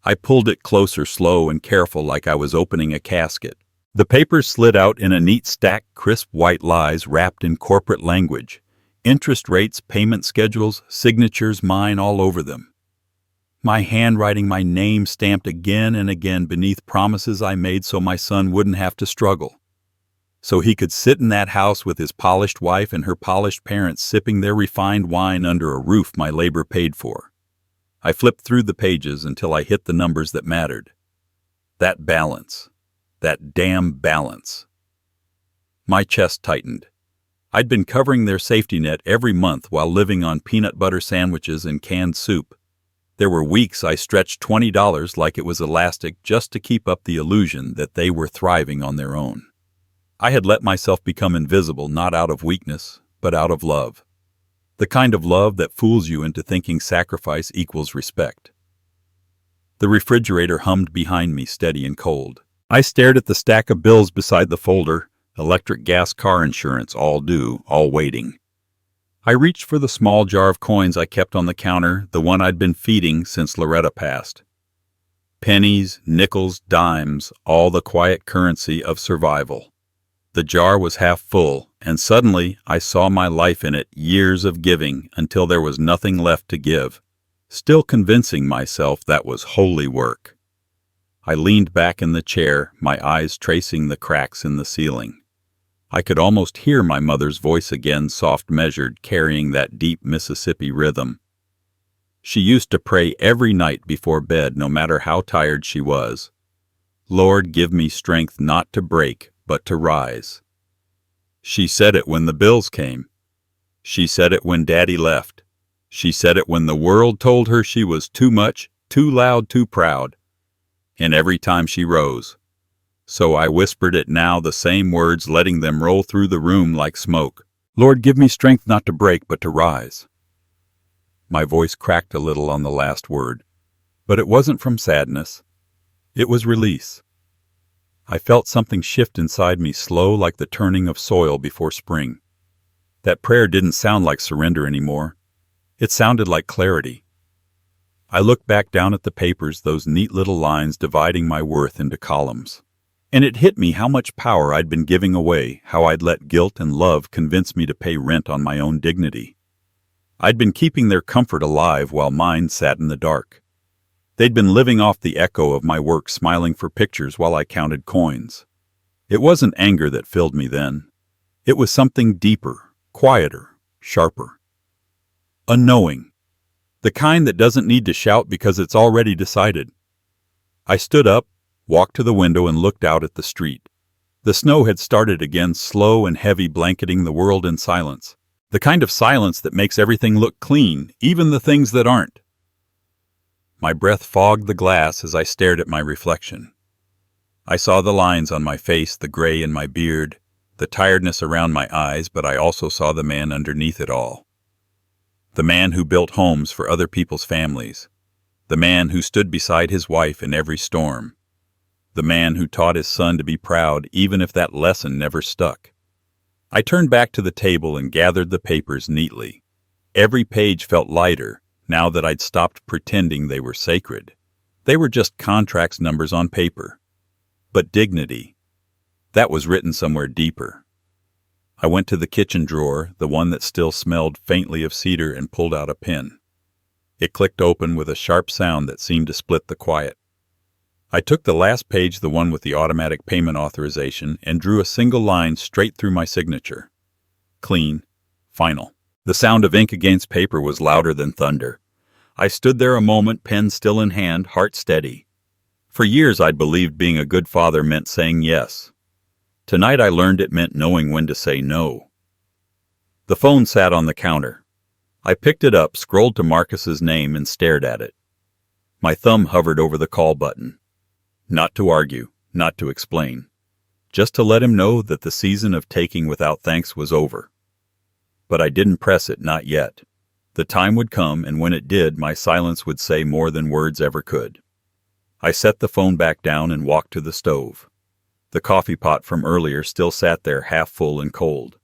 I pulled it closer, slow and careful, like I was opening a casket. The papers slid out in a neat stack, crisp white lies wrapped in corporate language. Interest rates, payment schedules, signatures, mine all over them. My handwriting, my name stamped again and again beneath promises I made so my son wouldn't have to struggle. So he could sit in that house with his polished wife and her polished parents sipping their refined wine under a roof my labor paid for. I flipped through the pages until I hit the numbers that mattered. That balance. That damn balance. My chest tightened. I'd been covering their safety net every month while living on peanut butter sandwiches and canned soup. There were weeks I stretched $20 like it was elastic just to keep up the illusion that they were thriving on their own. I had let myself become invisible, not out of weakness, but out of love. The kind of love that fools you into thinking sacrifice equals respect. The refrigerator hummed behind me, steady and cold. I stared at the stack of bills beside the folder, electric, gas, car insurance, all due, all waiting. I reached for the small jar of coins I kept on the counter, the one I'd been feeding since Loretta passed. Pennies, nickels, dimes, all the quiet currency of survival. The jar was half full, and suddenly I saw my life in it, years of giving until there was nothing left to give, still convincing myself that was holy work. I leaned back in the chair, my eyes tracing the cracks in the ceiling. I could almost hear my mother's voice again, soft measured, carrying that deep Mississippi rhythm. She used to pray every night before bed, no matter how tired she was. Lord, give me strength not to break, but to rise. She said it when the bills came. She said it when Daddy left. She said it when the world told her she was too much, too loud, too proud. And every time she rose. So I whispered it now, the same words, letting them roll through the room like smoke. Lord, give me strength not to break, but to rise. My voice cracked a little on the last word, but it wasn't from sadness. It was release. I felt something shift inside me, slow like the turning of soil before spring. That prayer didn't sound like surrender anymore. It sounded like clarity. I looked back down at the papers, those neat little lines dividing my worth into columns. And it hit me how much power I'd been giving away, how I'd let guilt and love convince me to pay rent on my own dignity. I'd been keeping their comfort alive while mine sat in the dark. They'd been living off the echo of my work, smiling for pictures while I counted coins. It wasn't anger that filled me then. It was something deeper, quieter, sharper. A knowing. The kind that doesn't need to shout because it's already decided. I stood up, walked to the window and looked out at the street. The snow had started again, slow and heavy, blanketing the world in silence. The kind of silence that makes everything look clean, even the things that aren't. My breath fogged the glass as I stared at my reflection. I saw the lines on my face, the gray in my beard, the tiredness around my eyes, but I also saw the man underneath it all. The man who built homes for other people's families. The man who stood beside his wife in every storm. The man who taught his son to be proud even if that lesson never stuck. I turned back to the table and gathered the papers neatly. Every page felt lighter, now that I'd stopped pretending they were sacred. They were just contracts, numbers on paper. But dignity, that was written somewhere deeper. I went to the kitchen drawer, the one that still smelled faintly of cedar, and pulled out a pen. It clicked open with a sharp sound that seemed to split the quiet. I took the last page, the one with the automatic payment authorization, and drew a single line straight through my signature. Clean. Final. The sound of ink against paper was louder than thunder. I stood there a moment, pen still in hand, heart steady. For years I'd believed being a good father meant saying yes. Tonight I learned it meant knowing when to say no. The phone sat on the counter. I picked it up, scrolled to Marcus's name, and stared at it. My thumb hovered over the call button. Not to argue, not to explain. Just to let him know that the season of taking without thanks was over. But I didn't press it, not yet. The time would come, and when it did, my silence would say more than words ever could. I set the phone back down and walked to the stove. The coffee pot from earlier still sat there half full and cold.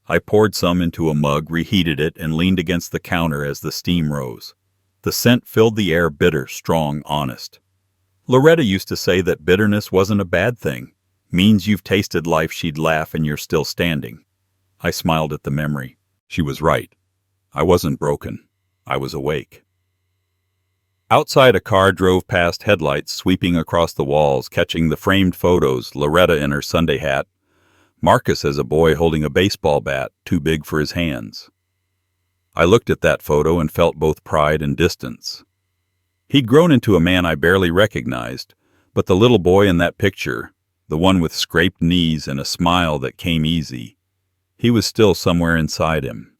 I poured some into a mug, reheated it, and leaned against the counter as the steam rose. The scent filled the air, bitter, strong, honest. Loretta used to say that bitterness wasn't a bad thing. Means you've tasted life. She'd laugh, and you're still standing. I smiled at the memory. She was right. I wasn't broken. I was awake. Outside, a car drove past, headlights sweeping across the walls, catching the framed photos, Loretta in her Sunday hat, Marcus as a boy holding a baseball bat, too big for his hands. I looked at that photo and felt both pride and distance. He'd grown into a man I barely recognized, but the little boy in that picture, the one with scraped knees and a smile that came easy, he was still somewhere inside him.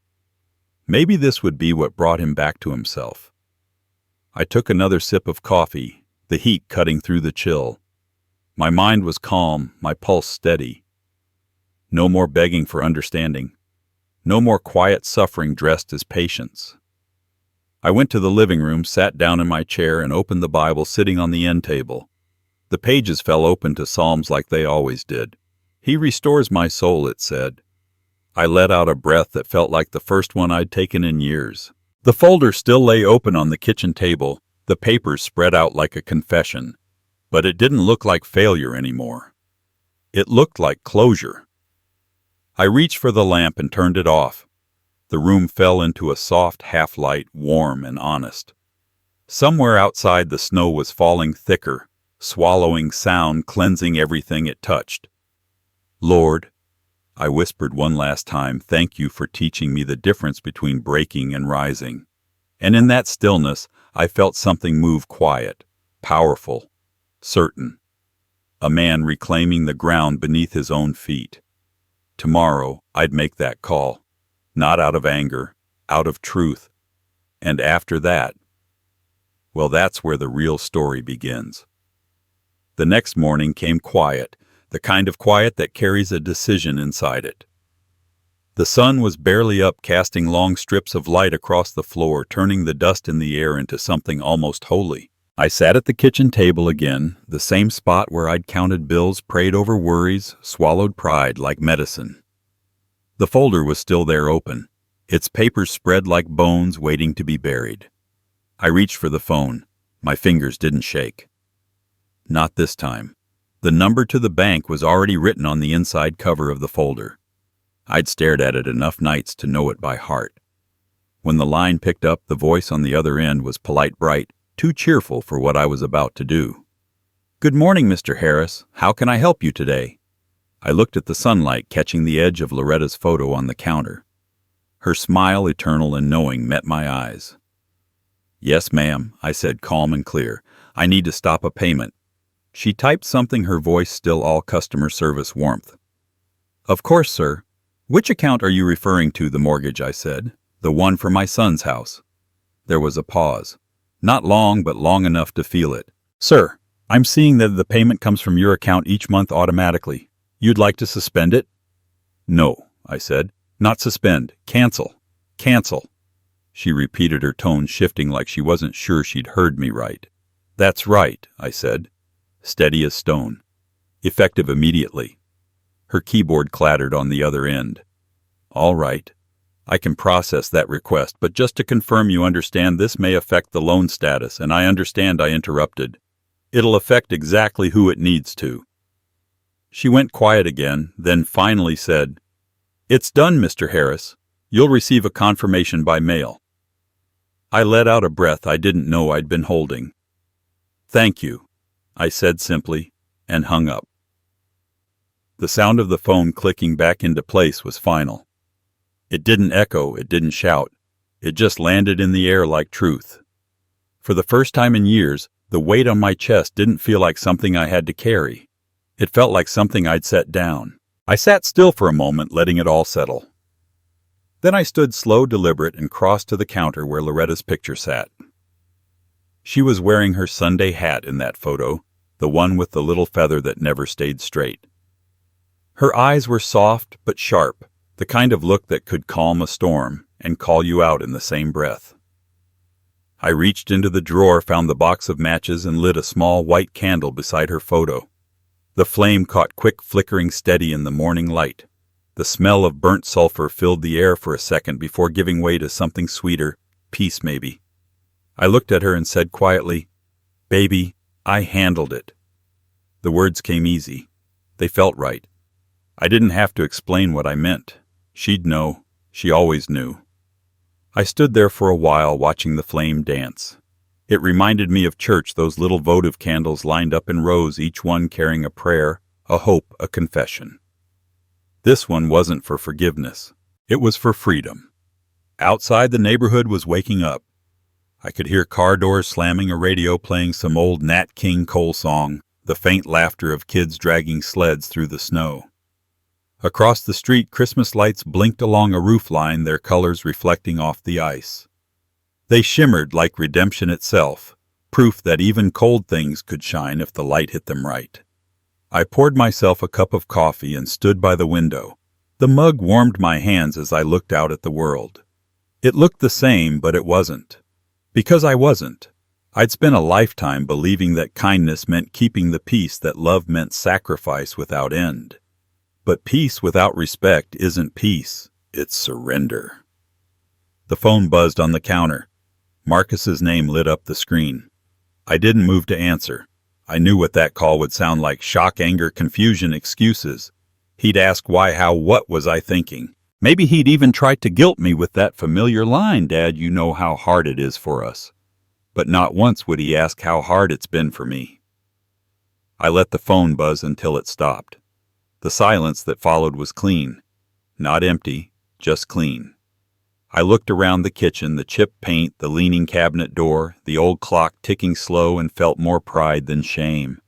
Maybe this would be what brought him back to himself. I took another sip of coffee, the heat cutting through the chill. My mind was calm, my pulse steady. No more begging for understanding. No more quiet suffering dressed as patience. I went to the living room, sat down in my chair, and opened the Bible sitting on the end table. The pages fell open to Psalms like they always did. He restores my soul, it said. I let out a breath that felt like the first one I'd taken in years. The folder still lay open on the kitchen table, the papers spread out like a confession. But it didn't look like failure anymore. It looked like closure. I reached for the lamp and turned it off. The room fell into a soft half-light, warm and honest. Somewhere outside, the snow was falling thicker, swallowing sound, cleansing everything it touched. Lord, I whispered one last time, thank you for teaching me the difference between breaking and rising. And in that stillness, I felt something move, quiet, powerful, certain. A man reclaiming the ground beneath his own feet. Tomorrow, I'd make that call. Not out of anger, out of truth. And after that, well, that's where the real story begins. The next morning came quiet, the kind of quiet that carries a decision inside it. The sun was barely up, casting long strips of light across the floor, turning the dust in the air into something almost holy. I sat at the kitchen table again, the same spot where I'd counted bills, prayed over worries, swallowed pride like medicine. The folder was still there open, its papers spread like bones waiting to be buried. I reached for the phone. My fingers didn't shake. Not this time. The number to the bank was already written on the inside cover of the folder. I'd stared at it enough nights to know it by heart. When the line picked up, the voice on the other end was polite, bright, too cheerful for what I was about to do. Good morning, Mr. Harris. How can I help you today? I looked at the sunlight, catching the edge of Loretta's photo on the counter. Her smile, eternal and knowing, met my eyes. Yes, ma'am, I said, calm and clear. I need to stop a payment. She typed something, her voice still all customer service warmth. Of course, sir. Which account are you referring to? The mortgage, I said. The one for my son's house. There was a pause. Not long, but long enough to feel it. Sir, I'm seeing that the payment comes from your account each month automatically. You'd like to suspend it? No, I said. Not suspend. Cancel. Cancel. She repeated, her tone shifting like she wasn't sure she'd heard me right. That's right, I said. Steady as stone. Effective immediately. Her keyboard clattered on the other end. All right. I can process that request, but just to confirm, you understand this may affect the loan status, and I understand I interrupted. It'll affect exactly who it needs to. She went quiet again, then finally said, It's done, Mr. Harris. You'll receive a confirmation by mail. I let out a breath I didn't know I'd been holding. Thank you, I said simply, and hung up. The sound of the phone clicking back into place was final. It didn't echo, it didn't shout. It just landed in the air like truth. For the first time in years, the weight on my chest didn't feel like something I had to carry. It felt like something I'd set down. I sat still for a moment, letting it all settle. Then I stood slow, deliberate, and crossed to the counter where Loretta's picture sat. She was wearing her Sunday hat in that photo, the one with the little feather that never stayed straight. Her eyes were soft but sharp, the kind of look that could calm a storm and call you out in the same breath. I reached into the drawer, found the box of matches, and lit a small white candle beside her photo. The flame caught quick, flickering steady in the morning light. The smell of burnt sulfur filled the air for a second before giving way to something sweeter, peace maybe. I looked at her and said quietly, "Baby, I handled it." The words came easy. They felt right. I didn't have to explain what I meant. She'd know. She always knew. I stood there for a while watching the flame dance. It reminded me of church, those little votive candles lined up in rows, each one carrying a prayer, a hope, a confession. This one wasn't for forgiveness. It was for freedom. Outside, the neighborhood was waking up. I could hear car doors slamming, a radio playing some old Nat King Cole song, the faint laughter of kids dragging sleds through the snow. Across the street, Christmas lights blinked along a roof line, their colors reflecting off the ice. They shimmered like redemption itself, proof that even cold things could shine if the light hit them right. I poured myself a cup of coffee and stood by the window. The mug warmed my hands as I looked out at the world. It looked the same, but it wasn't. Because I wasn't. I'd spent a lifetime believing that kindness meant keeping the peace, that love meant sacrifice without end. But peace without respect isn't peace, it's surrender. The phone buzzed on the counter. Marcus's name lit up the screen. I didn't move to answer. I knew what that call would sound like: shock, anger, confusion, excuses. He'd ask why, how, what was I thinking? Maybe he'd even try to guilt me with that familiar line, "Dad, you know how hard it is for us." But not once would he ask how hard it's been for me. I let the phone buzz until it stopped. The silence that followed was clean. Not empty, just clean. I looked around the kitchen, the chipped paint, the leaning cabinet door, the old clock ticking slow, and felt more pride than shame.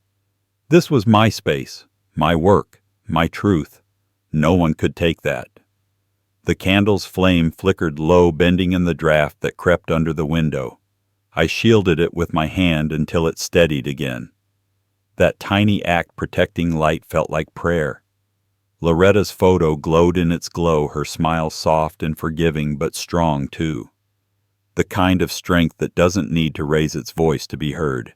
This was my space, my work, my truth. No one could take that. The candle's flame flickered low, bending in the draft that crept under the window. I shielded it with my hand until it steadied again. That tiny act protecting light felt like prayer. Loretta's photo glowed in its glow, her smile soft and forgiving, but strong too. The kind of strength that doesn't need to raise its voice to be heard.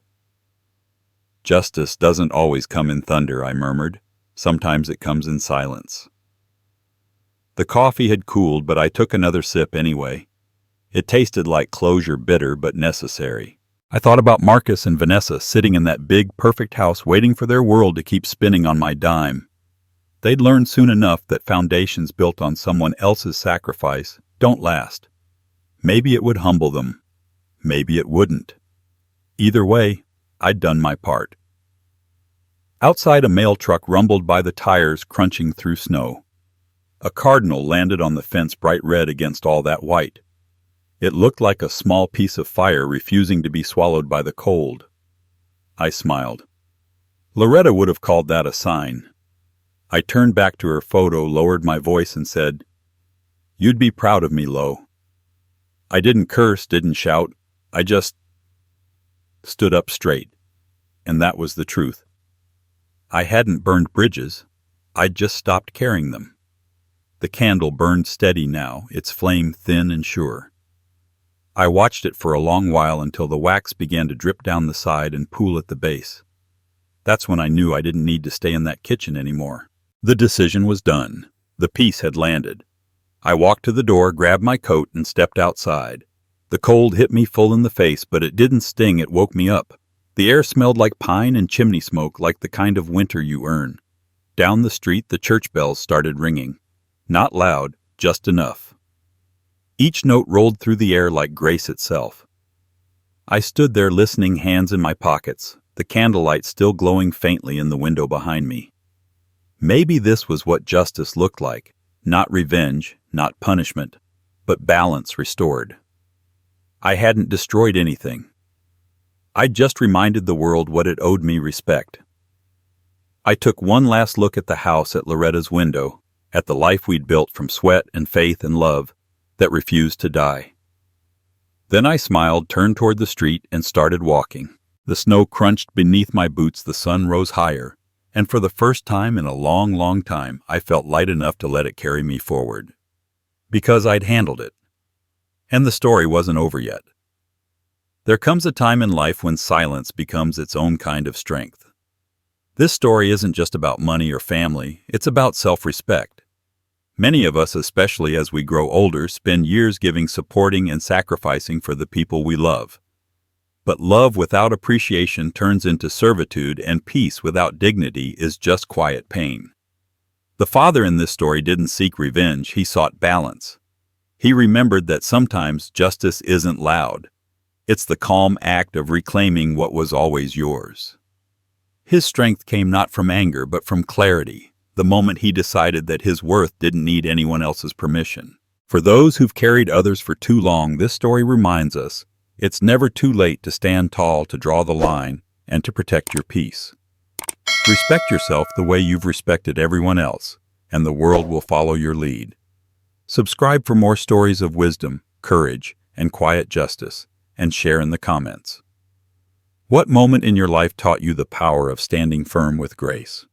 "Justice doesn't always come in thunder," I murmured. "Sometimes it comes in silence." The coffee had cooled, but I took another sip anyway. It tasted like closure, bitter but necessary. I thought about Marcus and Vanessa sitting in that big, perfect house waiting for their world to keep spinning on my dime. They'd learn soon enough that foundations built on someone else's sacrifice don't last. Maybe it would humble them. Maybe it wouldn't. Either way, I'd done my part. Outside, a mail truck rumbled by, the tires crunching through snow. A cardinal landed on the fence, bright red against all that white. It looked like a small piece of fire refusing to be swallowed by the cold. I smiled. Loretta would have called that a sign. I turned back to her photo, lowered my voice, and said, "You'd be proud of me, Lo." I didn't curse, didn't shout. I just stood up straight. And that was the truth. I hadn't burned bridges. I'd just stopped carrying them. The candle burned steady now, its flame thin and sure. I watched it for a long while until the wax began to drip down the side and pool at the base. That's when I knew I didn't need to stay in that kitchen anymore. The decision was done. The piece had landed. I walked to the door, grabbed my coat, and stepped outside. The cold hit me full in the face, but it didn't sting, it woke me up. The air smelled like pine and chimney smoke, like the kind of winter you earn. Down the street, the church bells started ringing. Not loud, just enough. Each note rolled through the air like grace itself. I stood there listening, hands in my pockets, the candlelight still glowing faintly in the window behind me. Maybe this was what justice looked like. Not revenge, not punishment, but balance restored. I hadn't destroyed anything. I'd just reminded the world what it owed me: respect. I took one last look at the house, at Loretta's window, at the life we'd built from sweat and faith and love, that refused to die. Then I smiled, turned toward the street, and started walking. The snow crunched beneath my boots, the sun rose higher, and for the first time in a long, long time, I felt light enough to let it carry me forward. Because I'd handled it. And the story wasn't over yet. There comes a time in life when silence becomes its own kind of strength. This story isn't just about money or family, it's about self-respect. Many of us, especially as we grow older, spend years giving, supporting, and sacrificing for the people we love. But love without appreciation turns into servitude, and peace without dignity is just quiet pain. The father in this story didn't seek revenge, he sought balance. He remembered that sometimes justice isn't loud. It's the calm act of reclaiming what was always yours. His strength came not from anger, but from clarity, the moment he decided that his worth didn't need anyone else's permission. For those who've carried others for too long, this story reminds us it's never too late to stand tall, to draw the line, and to protect your peace. Respect yourself the way you've respected everyone else, and the world will follow your lead. Subscribe for more stories of wisdom, courage, and quiet justice, and share in the comments. What moment in your life taught you the power of standing firm with grace?